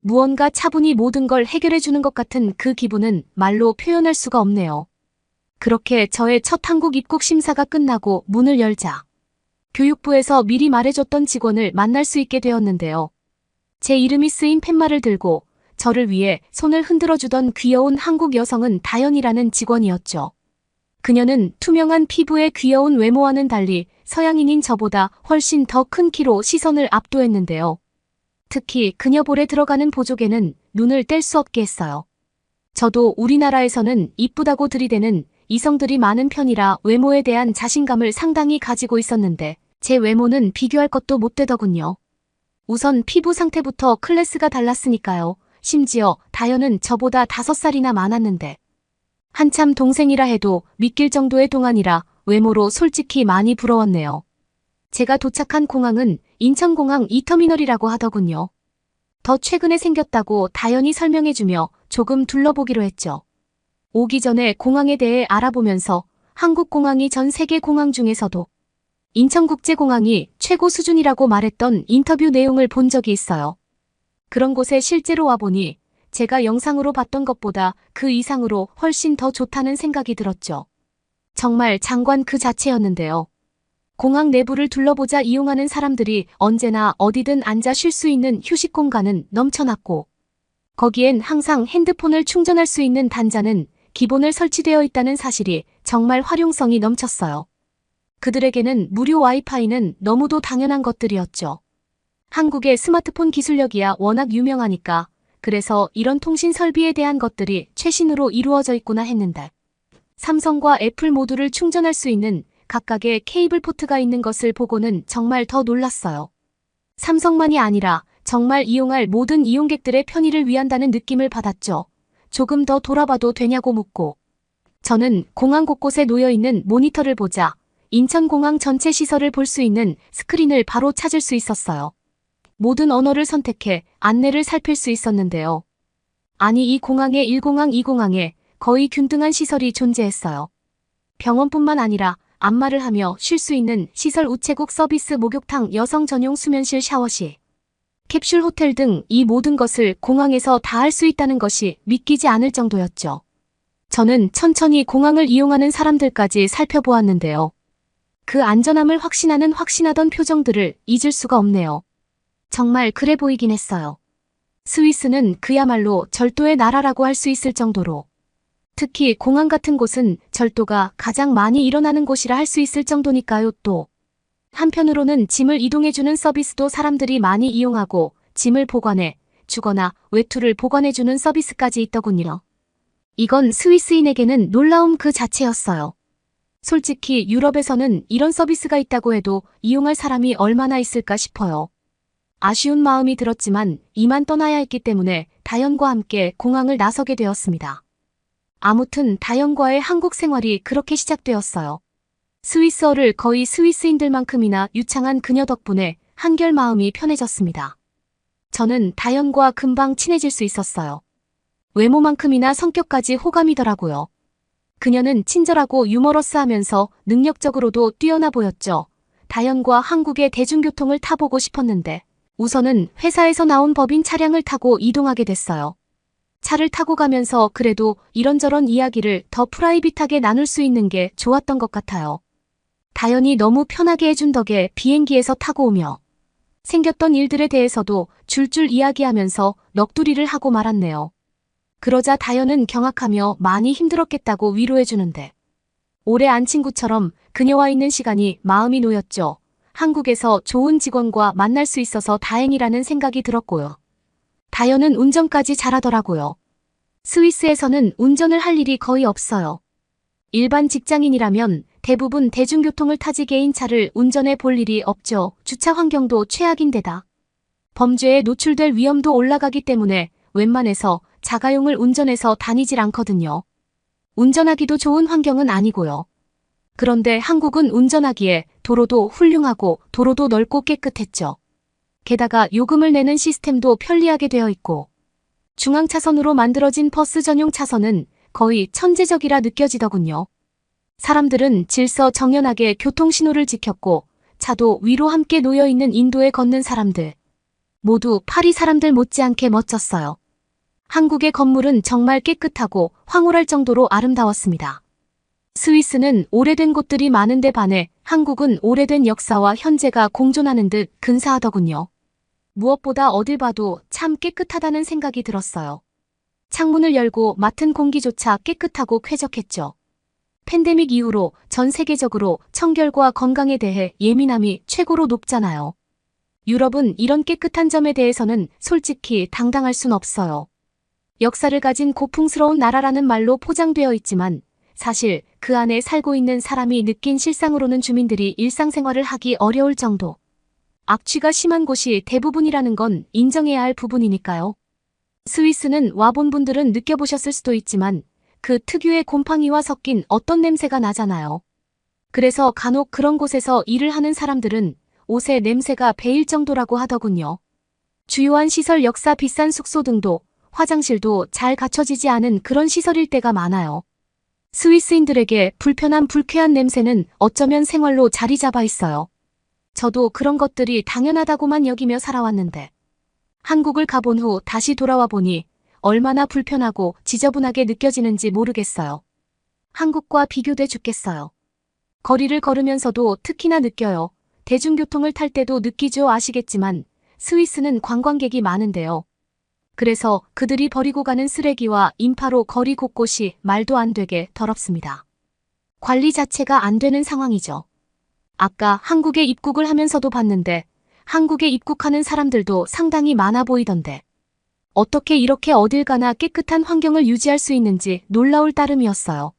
무언가 차분히 모든 걸 해결해 주는 것 같은 그 기분은 말로 표현할 수가 없네요. 그렇게 저의 첫 한국 입국 심사가 끝나고 문을 열자 교육부에서 미리 말해줬던 직원을 만날 수 있게 되었는데요. 제 이름이 쓰인 팻말을 들고 저를 위해 손을 흔들어주던 귀여운 한국 여성은 다연이라는 직원이었죠. 그녀는 투명한 피부의 귀여운 외모와는 달리 서양인인 저보다 훨씬 더 큰 키로 시선을 압도했는데요. 특히 그녀 볼에 들어가는 보조개는 눈을 뗄 수 없게 했어요. 저도 우리나라에서는 이쁘다고 들이대는 이성들이 많은 편이라 외모에 대한 자신감을 상당히 가지고 있었는데 제 외모는 비교할 것도 못 되더군요. 우선 피부 상태부터 클래스가 달랐으니까요. 심지어 다연은 저보다 5살이나 많았는데 한참 동생이라 해도 믿길 정도의 동안이라 외모로 솔직히 많이 부러웠네요. 제가 도착한 공항은 인천공항 2터미널이라고 하더군요. 더 최근에 생겼다고 다연이 설명해주며 조금 둘러보기로 했죠. 오기 전에 공항에 대해 알아보면서 한국 공항이 전 세계 공항 중에서도 인천국제공항이 최고 수준이라고 말했던 인터뷰 내용을 본 적이 있어요. 그런 곳에 실제로 와보니 제가 영상으로 봤던 것보다 그 이상으로 훨씬 더 좋다는 생각이 들었죠. 정말 장관 그 자체였는데요. 공항 내부를 둘러보자 이용하는 사람들이 언제나 어디든 앉아 쉴 수 있는 휴식 공간은 넘쳐났고 거기엔 항상 핸드폰을 충전할 수 있는 단자는 기본을 설치되어 있다는 사실이 정말 활용성이 넘쳤어요. 그들에게는 무료 와이파이는 너무도 당연한 것들이었죠. 한국의 스마트폰 기술력이야 워낙 유명하니까 그래서 이런 통신 설비에 대한 것들이 최신으로 이루어져 있구나 했는데 삼성과 애플 모두를 충전할 수 있는 각각의 케이블 포트가 있는 것을 보고는 정말 더 놀랐어요. 삼성만이 아니라 정말 이용할 모든 이용객들의 편의를 위한다는 느낌을 받았죠. 조금 더 돌아봐도 되냐고 묻고 저는 공항 곳곳에 놓여있는 모니터를 보자 인천공항 전체 시설을 볼 수 있는 스크린을 바로 찾을 수 있었어요. 모든 언어를 선택해 안내를 살필 수 있었는데요. 아니 이 공항에 1공항 2공항에 거의 균등한 시설이 존재했어요. 병원뿐만 아니라 안마를 하며 쉴 수 있는 시설 우체국 서비스 목욕탕 여성 전용 수면실 샤워실 캡슐 호텔 등 이 모든 것을 공항에서 다 할 수 있다는 것이 믿기지 않을 정도였죠. 저는 천천히 공항을 이용하는 사람들까지 살펴보았는데요. 그 안전함을 확신하던 표정들을 잊을 수가 없네요. 정말 그래 보이긴 했어요. 스위스는 그야말로 절도의 나라라고 할 수 있을 정도로 특히 공항 같은 곳은 절도가 가장 많이 일어나는 곳이라 할 수 있을 정도니까요. 또 한편으로는 짐을 이동해주는 서비스도 사람들이 많이 이용하고 짐을 보관해 주거나 외투를 보관해주는 서비스까지 있더군요. 이건 스위스인에게는 놀라움 그 자체였어요. 솔직히 유럽에서는 이런 서비스가 있다고 해도 이용할 사람이 얼마나 있을까 싶어요. 아쉬운 마음이 들었지만 이만 떠나야 했기 때문에 다연과 함께 공항을 나서게 되었습니다. 아무튼 다연과의 한국 생활이 그렇게 시작되었어요. 스위스어를 거의 스위스인들만큼이나 유창한 그녀 덕분에 한결 마음이 편해졌습니다. 저는 다연과 금방 친해질 수 있었어요. 외모만큼이나 성격까지 호감이더라고요. 그녀는 친절하고 유머러스하면서 능력적으로도 뛰어나 보였죠. 다연과 한국의 대중교통을 타보고 싶었는데 우선은 회사에서 나온 법인 차량을 타고 이동하게 됐어요. 차를 타고 가면서 그래도 이런저런 이야기를 더 프라이빗하게 나눌 수 있는 게 좋았던 것 같아요. 다연이 너무 편하게 해준 덕에 비행기에서 타고 오며 생겼던 일들에 대해서도 줄줄 이야기하면서 넋두리를 하고 말았네요. 그러자 다연은 경악하며 많이 힘들었겠다고 위로해주는데 오래 안 친구처럼 그녀와 있는 시간이 마음이 놓였죠. 한국에서 좋은 직원과 만날 수 있어서 다행이라는 생각이 들었고요. 다연은 운전까지 잘하더라고요. 스위스에서는 운전을 할 일이 거의 없어요. 일반 직장인이라면 대부분 대중교통을 타지 개인차를 운전해 볼 일이 없죠. 주차 환경도 최악인데다 범죄에 노출될 위험도 올라가기 때문에 웬만해서 자가용을 운전해서 다니질 않거든요. 운전하기도 좋은 환경은 아니고요. 그런데 한국은 운전하기에 도로도 훌륭하고 도로도 넓고 깨끗했죠. 게다가 요금을 내는 시스템도 편리하게 되어 있고 중앙차선으로 만들어진 버스 전용 차선은 거의 천재적이라 느껴지더군요. 사람들은 질서 정연하게 교통신호를 지켰고 차도 위로 함께 놓여있는 인도에 걷는 사람들. 모두 파리 사람들 못지않게 멋졌어요. 한국의 건물은 정말 깨끗하고 황홀할 정도로 아름다웠습니다. 스위스는 오래된 곳들이 많은데 반해 한국은 오래된 역사와 현재가 공존하는 듯 근사하더군요. 무엇보다 어딜 봐도 참 깨끗하다는 생각이 들었어요. 창문을 열고 맡은 공기조차 깨끗하고 쾌적했죠. 팬데믹 이후로 전 세계적으로 청결과 건강에 대해 예민함이 최고로 높잖아요. 유럽은 이런 깨끗한 점에 대해서는 솔직히 당당할 순 없어요. 역사를 가진 고풍스러운 나라라는 말로 포장되어 있지만 사실 그 안에 살고 있는 사람이 느낀 실상으로는 주민들이 일상생활을 하기 어려울 정도. 악취가 심한 곳이 대부분이라는 건 인정해야 할 부분이니까요. 스위스는 와본 분들은 느껴보셨을 수도 있지만 그 특유의 곰팡이와 섞인 어떤 냄새가 나잖아요. 그래서 간혹 그런 곳에서 일을 하는 사람들은 옷에 냄새가 배일 정도라고 하더군요. 주요한 시설 역사 비싼 숙소 등도 화장실도 잘 갖춰지지 않은 그런 시설일 때가 많아요. 스위스인들에게 불쾌한 냄새는 어쩌면 생활로 자리 잡아 있어요. 저도 그런 것들이 당연하다고만 여기며 살아왔는데 한국을 가본 후 다시 돌아와 보니 얼마나 불편하고 지저분하게 느껴지는지 모르겠어요. 한국과 비교돼 죽겠어요. 거리를 걸으면서도 특히나 느껴요. 대중교통을 탈 때도 느끼죠. 아시겠지만 스위스는 관광객이 많은데요. 그래서 그들이 버리고 가는 쓰레기와 인파로 거리 곳곳이 말도 안 되게 더럽습니다. 관리 자체가 안 되는 상황이죠. 아까 한국에 입국을 하면서도 봤는데 한국에 입국하는 사람들도 상당히 많아 보이던데 어떻게 이렇게 어딜 가나 깨끗한 환경을 유지할 수 있는지 놀라울 따름이었어요.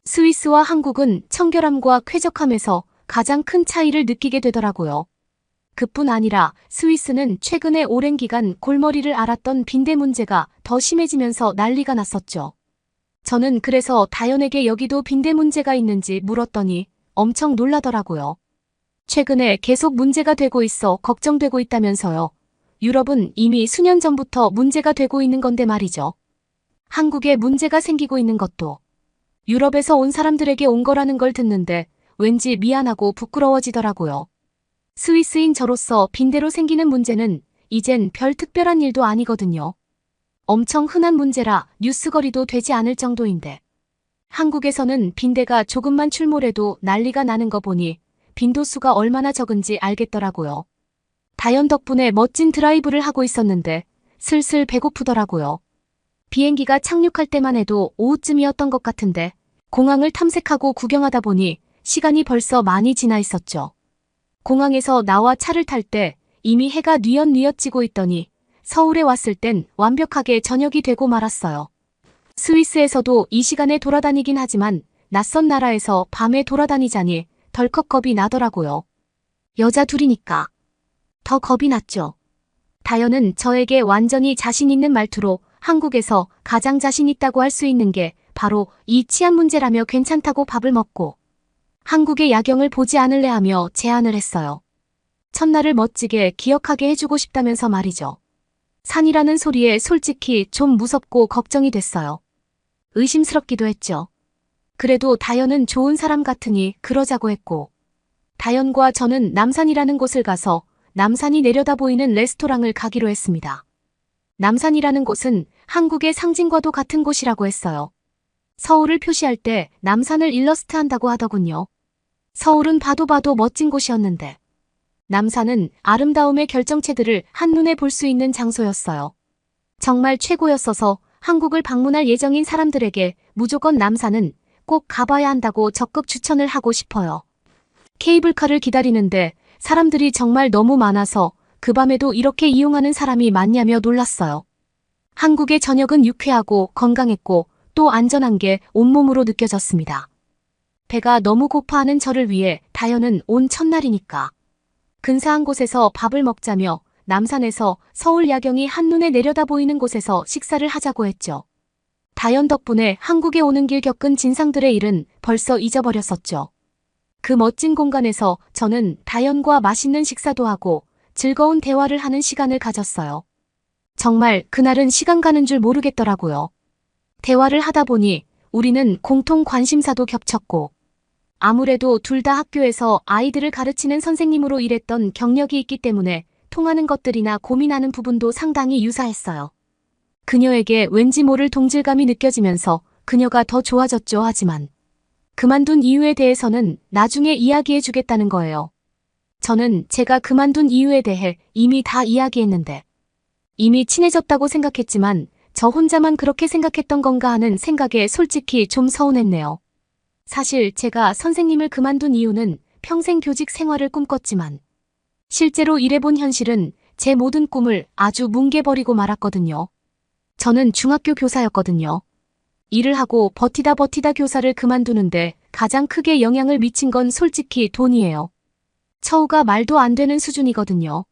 스위스와 한국은 청결함과 쾌적함에서 가장 큰 차이를 느끼게 되더라고요. 그뿐 아니라 스위스는 최근에 오랜 기간 골머리를 앓았던 빈대 문제가 더 심해지면서 난리가 났었죠. 저는 그래서 다연에게 여기도 빈대 문제가 있는지 물었더니 엄청 놀라더라고요. 최근에 계속 문제가 되고 있어 걱정되고 있다면서요. 유럽은 이미 수년 전부터 문제가 되고 있는 건데 말이죠. 한국에 문제가 생기고 있는 것도 유럽에서 온 사람들에게 온 거라는 걸 듣는데 왠지 미안하고 부끄러워지더라고요. 스위스인 저로서 빈대로 생기는 문제는 이젠 별 특별한 일도 아니거든요. 엄청 흔한 문제라 뉴스거리도 되지 않을 정도인데 한국에서는 빈대가 조금만 출몰해도 난리가 나는 거 보니 빈도수가 얼마나 적은지 알겠더라고요. 다연 덕분에 멋진 드라이브를 하고 있었는데 슬슬 배고프더라고요. 비행기가 착륙할 때만 해도 오후쯤이었던 것 같은데 공항을 탐색하고 구경하다 보니 시간이 벌써 많이 지나 있었죠. 공항에서 나와 차를 탈 때 이미 해가 뉘엿뉘엿 지고 있더니 서울에 왔을 땐 완벽하게 저녁이 되고 말았어요. 스위스에서도 이 시간에 돌아다니긴 하지만 낯선 나라에서 밤에 돌아다니자니 덜컥 겁이 나더라고요. 여자 둘이니까 더 겁이 났죠. 다현은 저에게 완전히 자신 있는 말투로 한국에서 가장 자신 있다고 할 수 있는 게 바로 이 치안 문제라며 괜찮다고 밥을 먹고 한국의 야경을 보지 않을래 하며 제안을 했어요. 첫날을 멋지게 기억하게 해주고 싶다면서 말이죠. 산이라는 소리에 솔직히 좀 무섭고 걱정이 됐어요. 의심스럽기도 했죠. 그래도 다현은 좋은 사람 같으니 그러자고 했고, 다현과 저는 남산이라는 곳을 가서 남산이 내려다 보이는 레스토랑을 가기로 했습니다. 남산이라는 곳은 한국의 상징과도 같은 곳이라고 했어요. 서울을 표시할 때 남산을 일러스트한다고 하더군요. 서울은 봐도 멋진 곳이었는데 남산은 아름다움의 결정체들을 한눈에 볼 수 있는 장소였어요. 정말 최고였어서 한국을 방문할 예정인 사람들에게 무조건 남산은 꼭 가봐야 한다고 적극 추천을 하고 싶어요. 케이블카를 기다리는데 사람들이 정말 너무 많아서 그 밤에도 이렇게 이용하는 사람이 많냐며 놀랐어요. 한국의 저녁은 유쾌하고 건강했고 또 안전한 게 온몸으로 느껴졌습니다. 배가 너무 고파하는 저를 위해 다현은 온 첫날이니까 근사한 곳에서 밥을 먹자며 남산에서 서울 야경이 한눈에 내려다 보이는 곳에서 식사를 하자고 했죠. 다현 덕분에 한국에 오는 길 겪은 진상들의 일은 벌써 잊어버렸었죠. 그 멋진 공간에서 저는 다현과 맛있는 식사도 하고 즐거운 대화를 하는 시간을 가졌어요. 정말 그날은 시간 가는 줄 모르겠더라고요. 대화를 하다 보니 우리는 공통 관심사도 겹쳤고 아무래도 둘 다 학교에서 아이들을 가르치는 선생님으로 일했던 경력이 있기 때문에 통하는 것들이나 고민하는 부분도 상당히 유사했어요. 그녀에게 왠지 모를 동질감이 느껴지면서 그녀가 더 좋아졌죠. 하지만 그만둔 이유에 대해서는 나중에 이야기해 주겠다는 거예요. 저는 제가 그만둔 이유에 대해 이미 다 이야기했는데 이미 친해졌다고 생각했지만 저 혼자만 그렇게 생각했던 건가 하는 생각에 솔직히 좀 서운했네요. 사실 제가 선생님을 그만둔 이유는 평생 교직 생활을 꿈꿨지만 실제로 일해본 현실은 제 모든 꿈을 아주 뭉개버리고 말았거든요. 저는 중학교 교사였거든요. 일을 하고 버티다 교사를 그만두는데 가장 크게 영향을 미친 건 솔직히 돈이에요. 처우가 말도 안 되는 수준이거든요.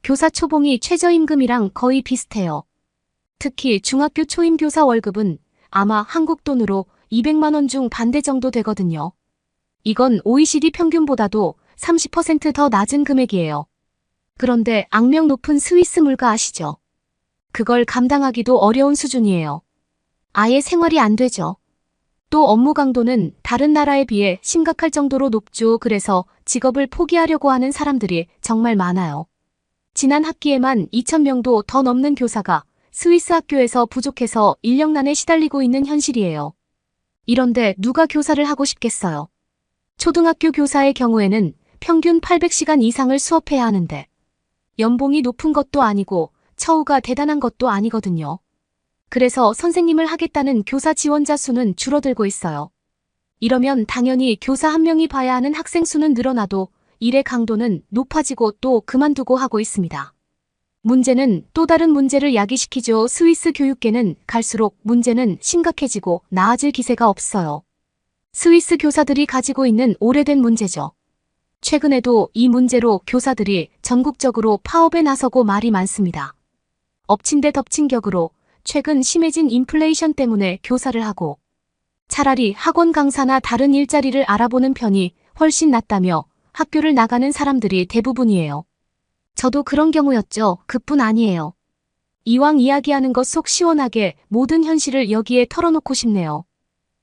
교사 초봉이 최저임금이랑 거의 비슷해요. 특히 중학교 초임 교사 월급은 아마 한국 돈으로 200만 원 중 반대 정도 되거든요. 이건 OECD 평균보다도 30% 더 낮은 금액이에요. 그런데 악명 높은 스위스 물가 아시죠? 그걸 감당하기도 어려운 수준이에요. 아예 생활이 안 되죠. 또 업무 강도는 다른 나라에 비해 심각할 정도로 높죠. 그래서 직업을 포기하려고 하는 사람들이 정말 많아요. 지난 학기에만 2,000명도 더 넘는 교사가 스위스 학교에서 부족해서 인력난에 시달리고 있는 현실이에요. 이런데 누가 교사를 하고 싶겠어요? 초등학교 교사의 경우에는 평균 800시간 이상을 수업해야 하는데 연봉이 높은 것도 아니고 처우가 대단한 것도 아니거든요. 그래서 선생님을 하겠다는 교사 지원자 수는 줄어들고 있어요. 이러면 당연히 교사 한 명이 봐야 하는 학생 수는 늘어나도 일의 강도는 높아지고 또 그만두고 하고 있습니다. 문제는 또 다른 문제를 야기시키죠. 스위스 교육계는 갈수록 문제는 심각해지고 나아질 기세가 없어요. 스위스 교사들이 가지고 있는 오래된 문제죠. 최근에도 이 문제로 교사들이 전국적으로 파업에 나서고 말이 많습니다. 엎친 데 덮친 격으로 최근 심해진 인플레이션 때문에 교사를 하고 차라리 학원 강사나 다른 일자리를 알아보는 편이 훨씬 낫다며 학교를 나가는 사람들이 대부분이에요. 저도 그런 경우였죠. 그뿐 아니에요. 이왕 이야기하는 것 속 시원하게 모든 현실을 여기에 털어놓고 싶네요.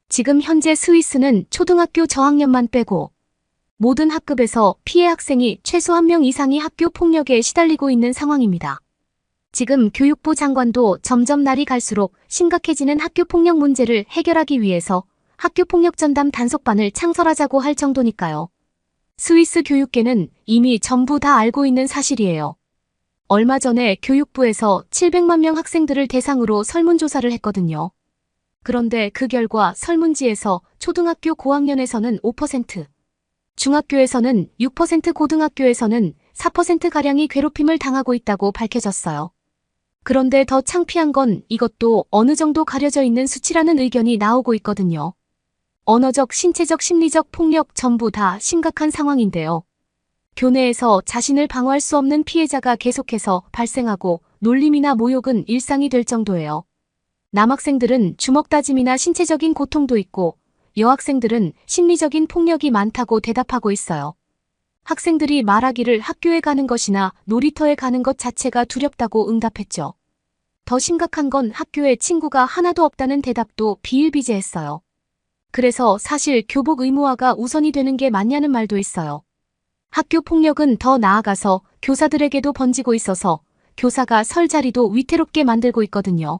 지금 현재 스위스는 초등학교 저학년만 빼고 모든 학급에서 피해 학생이 최소 1명 이상이 학교 폭력에 시달리고 있는 상황입니다. 지금 교육부 장관도 점점 날이 갈수록 심각해지는 학교 폭력 문제를 해결하기 위해서 학교 폭력 전담 단속반을 창설하자고 할 정도니까요. 스위스 교육계는 이미 전부 다 알고 있는 사실이에요. 얼마 전에 교육부에서 700만 명 학생들을 대상으로 설문조사를 했거든요. 그런데 그 결과 설문지에서 초등학교 고학년에서는 5%, 중학교에서는 6%, 고등학교에서는 4%가량이 괴롭힘을 당하고 있다고 밝혀졌어요. 그런데 더 창피한 건 이것도 어느 정도 가려져 있는 수치라는 의견이 나오고 있거든요. 언어적, 신체적, 심리적 폭력 전부 다 심각한 상황인데요. 교내에서 자신을 방어할 수 없는 피해자가 계속해서 발생하고 놀림이나 모욕은 일상이 될 정도예요. 남학생들은 주먹다짐이나 신체적인 고통도 있고 여학생들은 심리적인 폭력이 많다고 대답하고 있어요. 학생들이 말하기를 학교에 가는 것이나 놀이터에 가는 것 자체가 두렵다고 응답했죠. 더 심각한 건 학교에 친구가 하나도 없다는 대답도 비일비재했어요. 그래서 사실 교복 의무화가 우선이 되는 게 맞냐는 말도 있어요. 학교 폭력은 더 나아가서 교사들에게도 번지고 있어서 교사가 설 자리도 위태롭게 만들고 있거든요.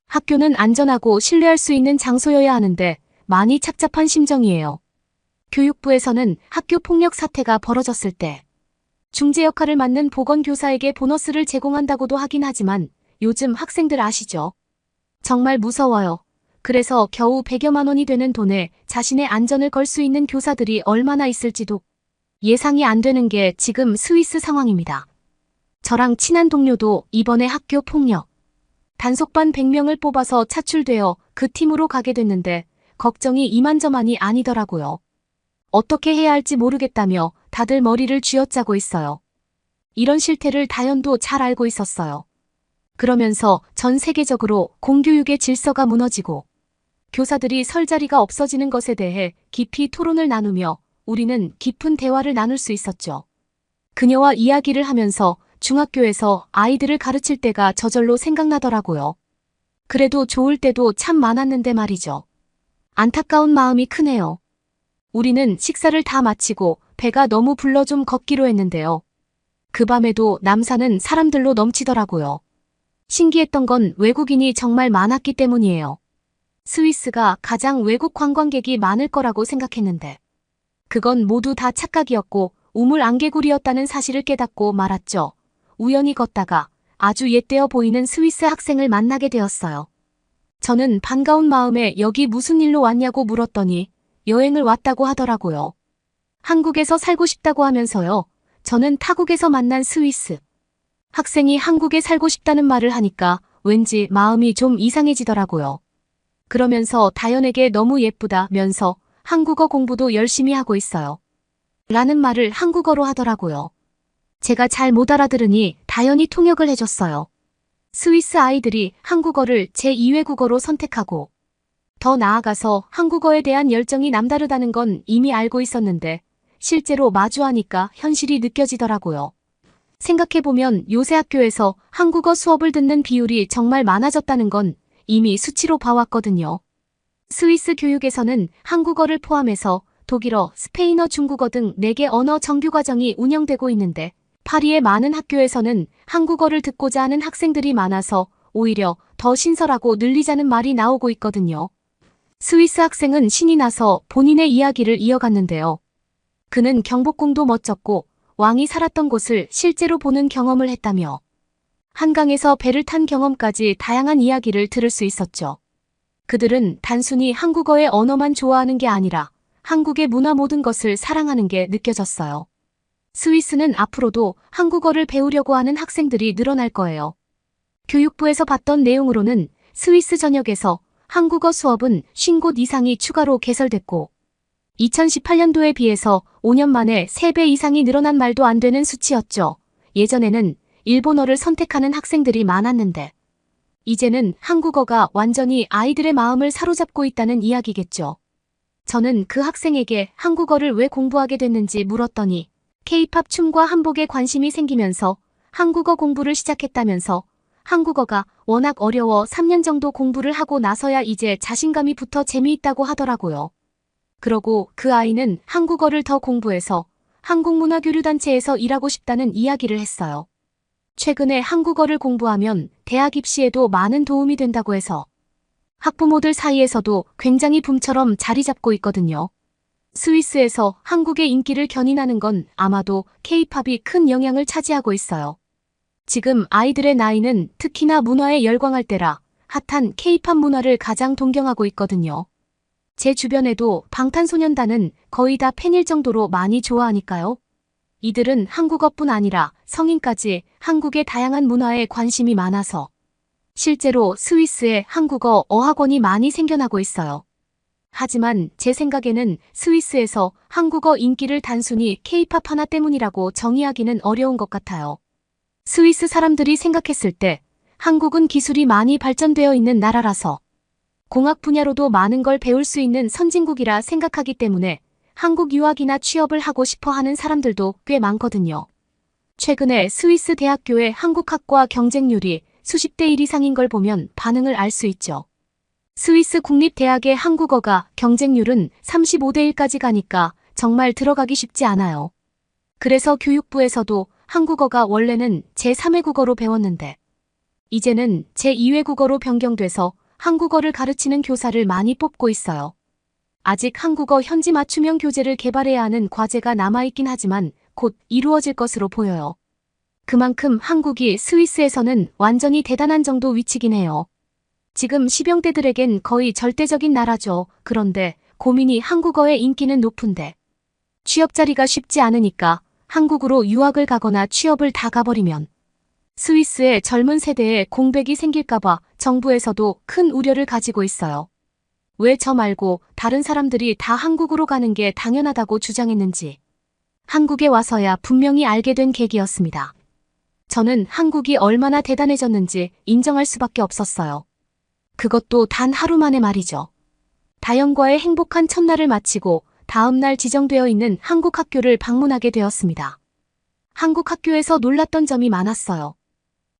학교는 안전하고 신뢰할 수 있는 장소여야 하는데 많이 착잡한 심정이에요. 교육부에서는 학교 폭력 사태가 벌어졌을 때 중재 역할을 맡는 보건교사에게 보너스를 제공한다고도 하긴 하지만 요즘 학생들 아시죠? 정말 무서워요. 그래서 겨우 100여만 원이 되는 돈에 자신의 안전을 걸 수 있는 교사들이 얼마나 있을지도 예상이 안 되는 게 지금 스위스 상황입니다. 저랑 친한 동료도 이번에 학교 폭력 단속반 100명을 뽑아서 차출되어 그 팀으로 가게 됐는데 걱정이 이만저만이 아니더라고요. 어떻게 해야 할지 모르겠다며 다들 머리를 쥐어짜고 있어요. 이런 실태를 다현도 잘 알고 있었어요. 그러면서 전 세계적으로 공교육의 질서가 무너지고 교사들이 설 자리가 없어지는 것에 대해 깊이 토론을 나누며 우리는 깊은 대화를 나눌 수 있었죠. 그녀와 이야기를 하면서 중학교에서 아이들을 가르칠 때가 저절로 생각나더라고요. 그래도 좋을 때도 참 많았는데 말이죠. 안타까운 마음이 크네요. 우리는 식사를 다 마치고 배가 너무 불러 좀 걷기로 했는데요. 그 밤에도 남산은 사람들로 넘치더라고요. 신기했던 건 외국인이 정말 많았기 때문이에요. 스위스가 가장 외국 관광객이 많을 거라고 생각했는데 그건 모두 다 착각이었고 우물 안개구리였다는 사실을 깨닫고 말았죠. 우연히 걷다가 아주 옛되어 보이는 스위스 학생을 만나게 되었어요. 저는 반가운 마음에 여기 무슨 일로 왔냐고 물었더니 여행을 왔다고 하더라고요. 한국에서 살고 싶다고 하면서요. 저는 타국에서 만난 스위스 학생이 한국에 살고 싶다는 말을 하니까 왠지 마음이 좀 이상해지더라고요. 그러면서 다현에게 너무 예쁘다면서 한국어 공부도 열심히 하고 있어요. 라는 말을 한국어로 하더라고요. 제가 잘 못 알아들으니 다현이 통역을 해줬어요. 스위스 아이들이 한국어를 제2외국어로 선택하고 더 나아가서 한국어에 대한 열정이 남다르다는 건 이미 알고 있었는데 실제로 마주하니까 현실이 느껴지더라고요. 생각해보면 요새 학교에서 한국어 수업을 듣는 비율이 정말 많아졌다는 건 이미 수치로 봐왔거든요. 스위스 교육에서는 한국어를 포함해서 독일어, 스페인어, 중국어 등 4개 언어 정규과정이 운영되고 있는데 파리의 많은 학교에서는 한국어를 듣고자 하는 학생들이 많아서 오히려 더 신설하고 늘리자는 말이 나오고 있거든요. 스위스 학생은 신이 나서 본인의 이야기를 이어갔는데요. 그는 경복궁도 멋졌고 왕이 살았던 곳을 실제로 보는 경험을 했다며 한강에서 배를 탄 경험까지 다양한 이야기를 들을 수 있었죠. 그들은 단순히 한국어의 언어만 좋아하는 게 아니라 한국의 문화 모든 것을 사랑하는 게 느껴졌어요. 스위스는 앞으로도 한국어를 배우려고 하는 학생들이 늘어날 거예요. 교육부에서 봤던 내용으로는 스위스 전역에서 한국어 수업은 50곳 이상이 추가로 개설됐고 2018년도에 비해서 5년 만에 3배 이상이 늘어난 말도 안 되는 수치였죠. 예전에는 일본어를 선택하는 학생들이 많았는데 이제는 한국어가 완전히 아이들의 마음을 사로잡고 있다는 이야기겠죠. 저는 그 학생에게 한국어를 왜 공부하게 됐는지 물었더니 K-팝 춤과 한복에 관심이 생기면서 한국어 공부를 시작했다면서 한국어가 워낙 어려워 3년 정도 공부를 하고 나서야 이제 자신감이 붙어 재미있다고 하더라고요. 그러고 그 아이는 한국어를 더 공부해서 한국문화교류단체에서 일하고 싶다는 이야기를 했어요. 최근에 한국어를 공부하면 대학 입시에도 많은 도움이 된다고 해서 학부모들 사이에서도 굉장히 붐처럼 자리 잡고 있거든요. 스위스에서 한국의 인기를 견인하는 건 아마도 K-팝이 큰 영향을 차지하고 있어요. 지금 아이들의 나이는 특히나 문화에 열광할 때라 핫한 K-팝 문화를 가장 동경하고 있거든요. 제 주변에도 방탄소년단은 거의 다 팬일 정도로 많이 좋아하니까요. 이들은 한국어뿐 아니라 성인까지 한국의 다양한 문화에 관심이 많아서 실제로 스위스에 한국어 어학원이 많이 생겨나고 있어요. 하지만 제 생각에는 스위스에서 한국어 인기를 단순히 K-팝 하나 때문이라고 정의하기는 어려운 것 같아요. 스위스 사람들이 생각했을 때 한국은 기술이 많이 발전되어 있는 나라라서 공학 분야로도 많은 걸 배울 수 있는 선진국이라 생각하기 때문에 한국 유학이나 취업을 하고 싶어 하는 사람들도 꽤 많거든요. 최근에 스위스 대학교의 한국학과 경쟁률이 수십 대 1 이상인 걸 보면 반응을 알 수 있죠. 스위스 국립대학의 한국어가 경쟁률은 35대 1까지 가니까 정말 들어가기 쉽지 않아요. 그래서 교육부에서도 한국어가 원래는 제3외국어로 배웠는데 이제는 제2외국어로 변경돼서 한국어를 가르치는 교사를 많이 뽑고 있어요. 아직 한국어 현지 맞춤형 교재를 개발해야 하는 과제가 남아있긴 하지만 곧 이루어질 것으로 보여요. 그만큼 한국이 스위스에서는 완전히 대단한 정도 위치긴 해요. 지금 시병대들에겐 거의 절대적인 나라죠. 그런데 고민이 한국어의 인기는 높은데 취업 자리가 쉽지 않으니까 한국으로 유학을 가거나 취업을 다 가버리면 스위스의 젊은 세대에 공백이 생길까봐 정부에서도 큰 우려를 가지고 있어요. 왜 저 말고 다른 사람들이 다 한국으로 가는 게 당연하다고 주장했는지 한국에 와서야 분명히 알게 된 계기였습니다. 저는 한국이 얼마나 대단해졌는지 인정할 수밖에 없었어요. 그것도 단 하루 만에 말이죠. 다영과의 행복한 첫날을 마치고 다음날 지정되어 있는 한국 학교를 방문하게 되었습니다. 한국 학교에서 놀랐던 점이 많았어요.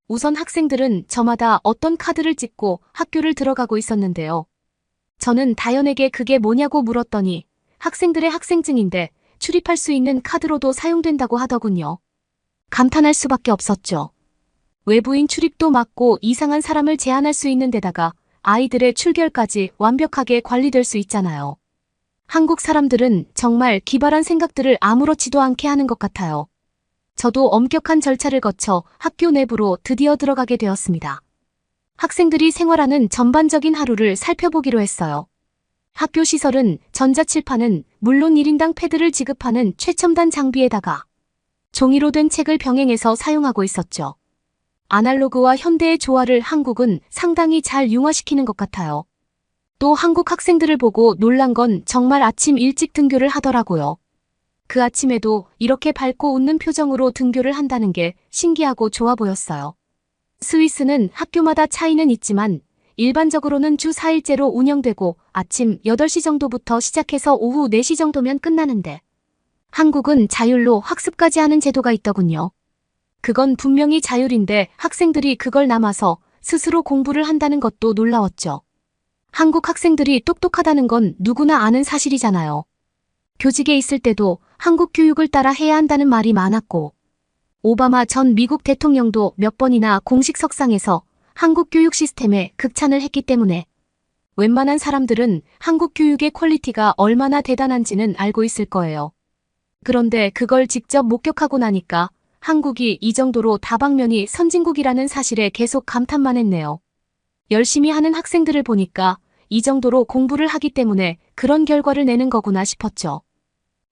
우선 학생들은 저마다 어떤 카드를 찍고 학교를 들어가고 있었는데요. 저는 다연에게 그게 뭐냐고 물었더니 학생들의 학생증인데 출입할 수 있는 카드로도 사용된다고 하더군요. 감탄할 수밖에 없었죠. 외부인 출입도 막고 이상한 사람을 제한할 수 있는 데다가 아이들의 출결까지 완벽하게 관리될 수 있잖아요. 한국 사람들은 정말 기발한 생각들을 아무렇지도 않게 하는 것 같아요. 저도 엄격한 절차를 거쳐 학교 내부로 드디어 들어가게 되었습니다. 학생들이 생활하는 전반적인 하루를 살펴보기로 했어요. 학교 시설은 전자칠판은 물론 1인당 패드를 지급하는 최첨단 장비에다가 종이로 된 책을 병행해서 사용하고 있었죠. 아날로그와 현대의 조화를 한국은 상당히 잘 융화시키는 것 같아요. 또 한국 학생들을 보고 놀란 건 정말 아침 일찍 등교를 하더라고요. 그 아침에도 이렇게 밝고 웃는 표정으로 등교를 한다는 게 신기하고 좋아 보였어요. 스위스는 학교마다 차이는 있지만 일반적으로는 주 4일제로 운영되고 아침 8시 정도부터 시작해서 오후 4시 정도면 끝나는데 한국은 자율로 학습까지 하는 제도가 있더군요. 그건 분명히 자율인데 학생들이 그걸 남아서 스스로 공부를 한다는 것도 놀라웠죠. 한국 학생들이 똑똑하다는 건 누구나 아는 사실이잖아요. 교직에 있을 때도 한국 교육을 따라 해야 한다는 말이 많았고 오바마 전 미국 대통령도 몇 번이나 공식 석상에서 한국 교육 시스템에 극찬을 했기 때문에 웬만한 사람들은 한국 교육의 퀄리티가 얼마나 대단한지는 알고 있을 거예요. 그런데 그걸 직접 목격하고 나니까 한국이 이 정도로 다방면이 선진국이라는 사실에 계속 감탄만 했네요. 열심히 하는 학생들을 보니까 이 정도로 공부를 하기 때문에 그런 결과를 내는 거구나 싶었죠.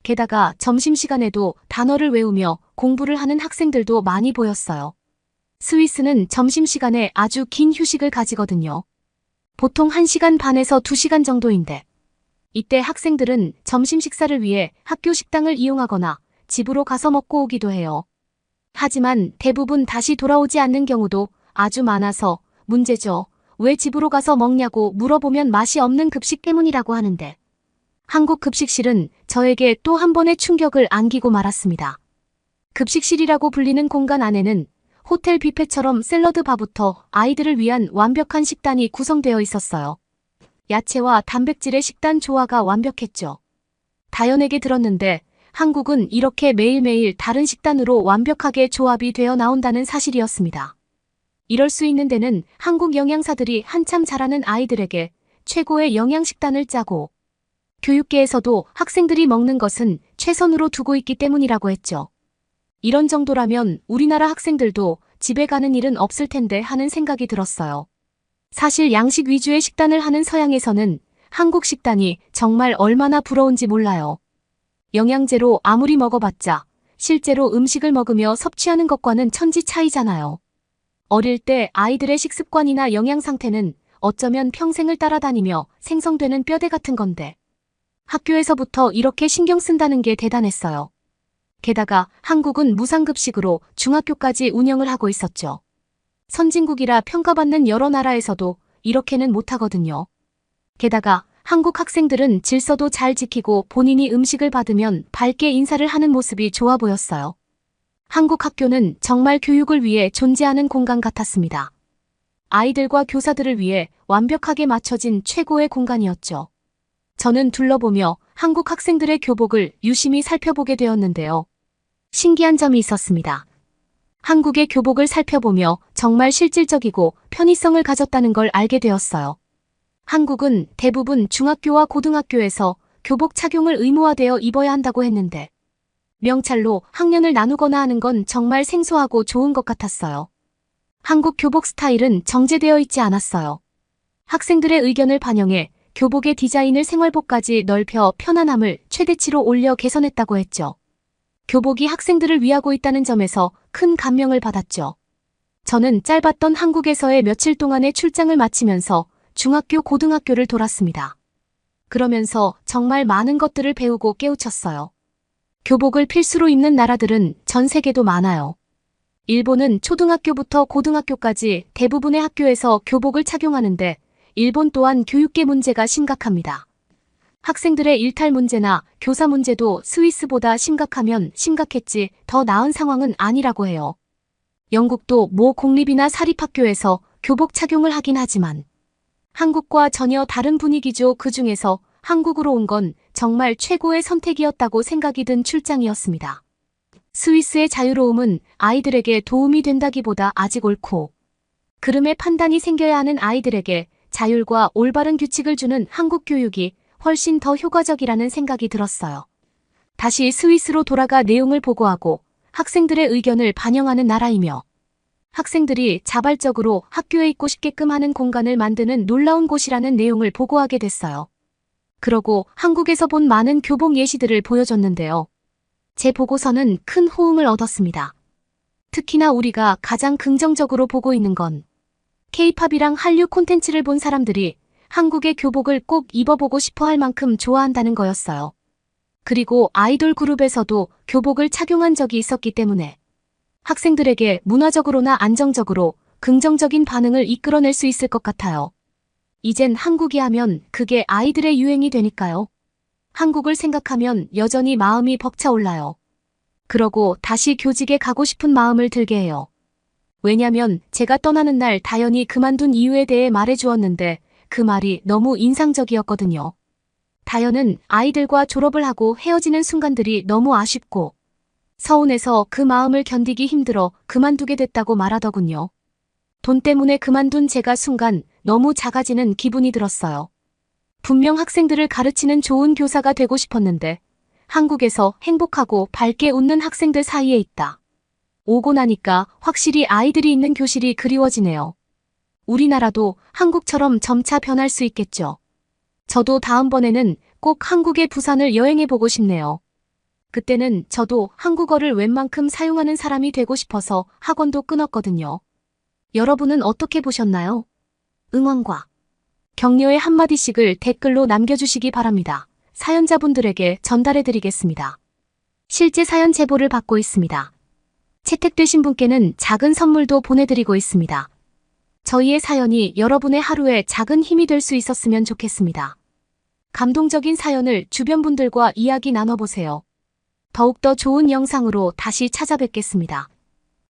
게다가 점심시간에도 단어를 외우며 공부를 하는 학생들도 많이 보였어요. 스위스는 점심시간에 아주 긴 휴식을 가지거든요. 보통 1시간 반에서 2시간 정도인데 이때 학생들은 점심 식사를 위해 학교 식당을 이용하거나 집으로 가서 먹고 오기도 해요. 하지만 대부분 다시 돌아오지 않는 경우도 아주 많아서 문제죠. 왜 집으로 가서 먹냐고 물어보면 맛이 없는 급식 때문이라고 하는데 한국 급식실은 저에게 또 한 번의 충격을 안기고 말았습니다. 급식실이라고 불리는 공간 안에는 호텔 뷔페처럼 샐러드 바부터 아이들을 위한 완벽한 식단이 구성되어 있었어요. 야채와 단백질의 식단 조화가 완벽했죠. 다연에게 들었는데 한국은 이렇게 매일매일 다른 식단으로 완벽하게 조합이 되어 나온다는 사실이었습니다. 이럴 수 있는 데는 한국 영양사들이 한참 자라는 아이들에게 최고의 영양식단을 짜고 교육계에서도 학생들이 먹는 것은 최선으로 두고 있기 때문이라고 했죠. 이런 정도라면 우리나라 학생들도 집에 가는 일은 없을 텐데 하는 생각이 들었어요. 사실 양식 위주의 식단을 하는 서양에서는 한국 식단이 정말 얼마나 부러운지 몰라요. 영양제로 아무리 먹어봤자 실제로 음식을 먹으며 섭취하는 것과는 천지 차이잖아요. 어릴 때 아이들의 식습관이나 영양 상태는 어쩌면 평생을 따라다니며 생성되는 뼈대 같은 건데 학교에서부터 이렇게 신경 쓴다는 게 대단했어요. 게다가 한국은 무상급식으로 중학교까지 운영을 하고 있었죠. 선진국이라 평가받는 여러 나라에서도 이렇게는 못하거든요. 게다가 한국 학생들은 질서도 잘 지키고 본인이 음식을 받으면 밝게 인사를 하는 모습이 좋아 보였어요. 한국 학교는 정말 교육을 위해 존재하는 공간 같았습니다. 아이들과 교사들을 위해 완벽하게 맞춰진 최고의 공간이었죠. 저는 둘러보며 한국 학생들의 교복을 유심히 살펴보게 되었는데요. 신기한 점이 있었습니다. 한국의 교복을 살펴보며 정말 실질적이고 편의성을 가졌다는 걸 알게 되었어요. 한국은 대부분 중학교와 고등학교에서 교복 착용을 의무화되어 입어야 한다고 했는데 명찰로 학년을 나누거나 하는 건 정말 생소하고 좋은 것 같았어요. 한국 교복 스타일은 정제되어 있지 않았어요. 학생들의 의견을 반영해 교복의 디자인을 생활복까지 넓혀 편안함을 최대치로 올려 개선했다고 했죠. 교복이 학생들을 위하고 있다는 점에서 큰 감명을 받았죠. 저는 짧았던 한국에서의 며칠 동안의 출장을 마치면서 중학교, 고등학교를 돌았습니다. 그러면서 정말 많은 것들을 배우고 깨우쳤어요. 교복을 필수로 입는 나라들은 전 세계도 많아요. 일본은 초등학교부터 고등학교까지 대부분의 학교에서 교복을 착용하는데 일본 또한 교육계 문제가 심각합니다. 학생들의 일탈 문제나 교사 문제도 스위스보다 심각하면 심각했지 더 나은 상황은 아니라고 해요. 영국도 모 공립이나 사립학교에서 교복 착용을 하긴 하지만 한국과 전혀 다른 분위기죠. 그중에서 한국으로 온 건 정말 최고의 선택이었다고 생각이 든 출장이었습니다. 스위스의 자유로움은 아이들에게 도움이 된다기보다 아직 옳고 그름의 판단이 생겨야 하는 아이들에게 자율과 올바른 규칙을 주는 한국 교육이 훨씬 더 효과적이라는 생각이 들었어요. 다시 스위스로 돌아가 내용을 보고하고 학생들의 의견을 반영하는 나라이며 학생들이 자발적으로 학교에 있고 싶게끔 하는 공간을 만드는 놀라운 곳이라는 내용을 보고하게 됐어요. 그러고 한국에서 본 많은 교복 예시들을 보여줬는데요. 제 보고서는 큰 호응을 얻었습니다. 특히나 우리가 가장 긍정적으로 보고 있는 건 K-팝이랑 한류 콘텐츠를 본 사람들이 한국의 교복을 꼭 입어보고 싶어 할 만큼 좋아한다는 거였어요. 그리고 아이돌 그룹에서도 교복을 착용한 적이 있었기 때문에 학생들에게 문화적으로나 안정적으로 긍정적인 반응을 이끌어낼 수 있을 것 같아요. 이젠 한국이 하면 그게 아이들의 유행이 되니까요. 한국을 생각하면 여전히 마음이 벅차올라요. 그러고 다시 교직에 가고 싶은 마음을 들게 해요. 왜냐면 제가 떠나는 날 다연이 그만둔 이유에 대해 말해주었는데 그 말이 너무 인상적이었거든요. 다연은 아이들과 졸업을 하고 헤어지는 순간들이 너무 아쉽고 서운해서 그 마음을 견디기 힘들어 그만두게 됐다고 말하더군요. 돈 때문에 그만둔 제가 순간 너무 작아지는 기분이 들었어요. 분명 학생들을 가르치는 좋은 교사가 되고 싶었는데 한국에서 행복하고 밝게 웃는 학생들 사이에 있다. 오고 나니까 확실히 아이들이 있는 교실이 그리워지네요. 우리나라도 한국처럼 점차 변할 수 있겠죠. 저도 다음번에는 꼭 한국의 부산을 여행해보고 싶네요. 그때는 저도 한국어를 웬만큼 사용하는 사람이 되고 싶어서 학원도 끊었거든요. 여러분은 어떻게 보셨나요? 응원과 격려의 한마디씩을 댓글로 남겨주시기 바랍니다. 사연자분들에게 전달해드리겠습니다. 실제 사연 제보를 받고 있습니다. 채택되신 분께는 작은 선물도 보내드리고 있습니다. 저희의 사연이 여러분의 하루에 작은 힘이 될 수 있었으면 좋겠습니다. 감동적인 사연을 주변 분들과 이야기 나눠보세요. 더욱더 좋은 영상으로 다시 찾아뵙겠습니다.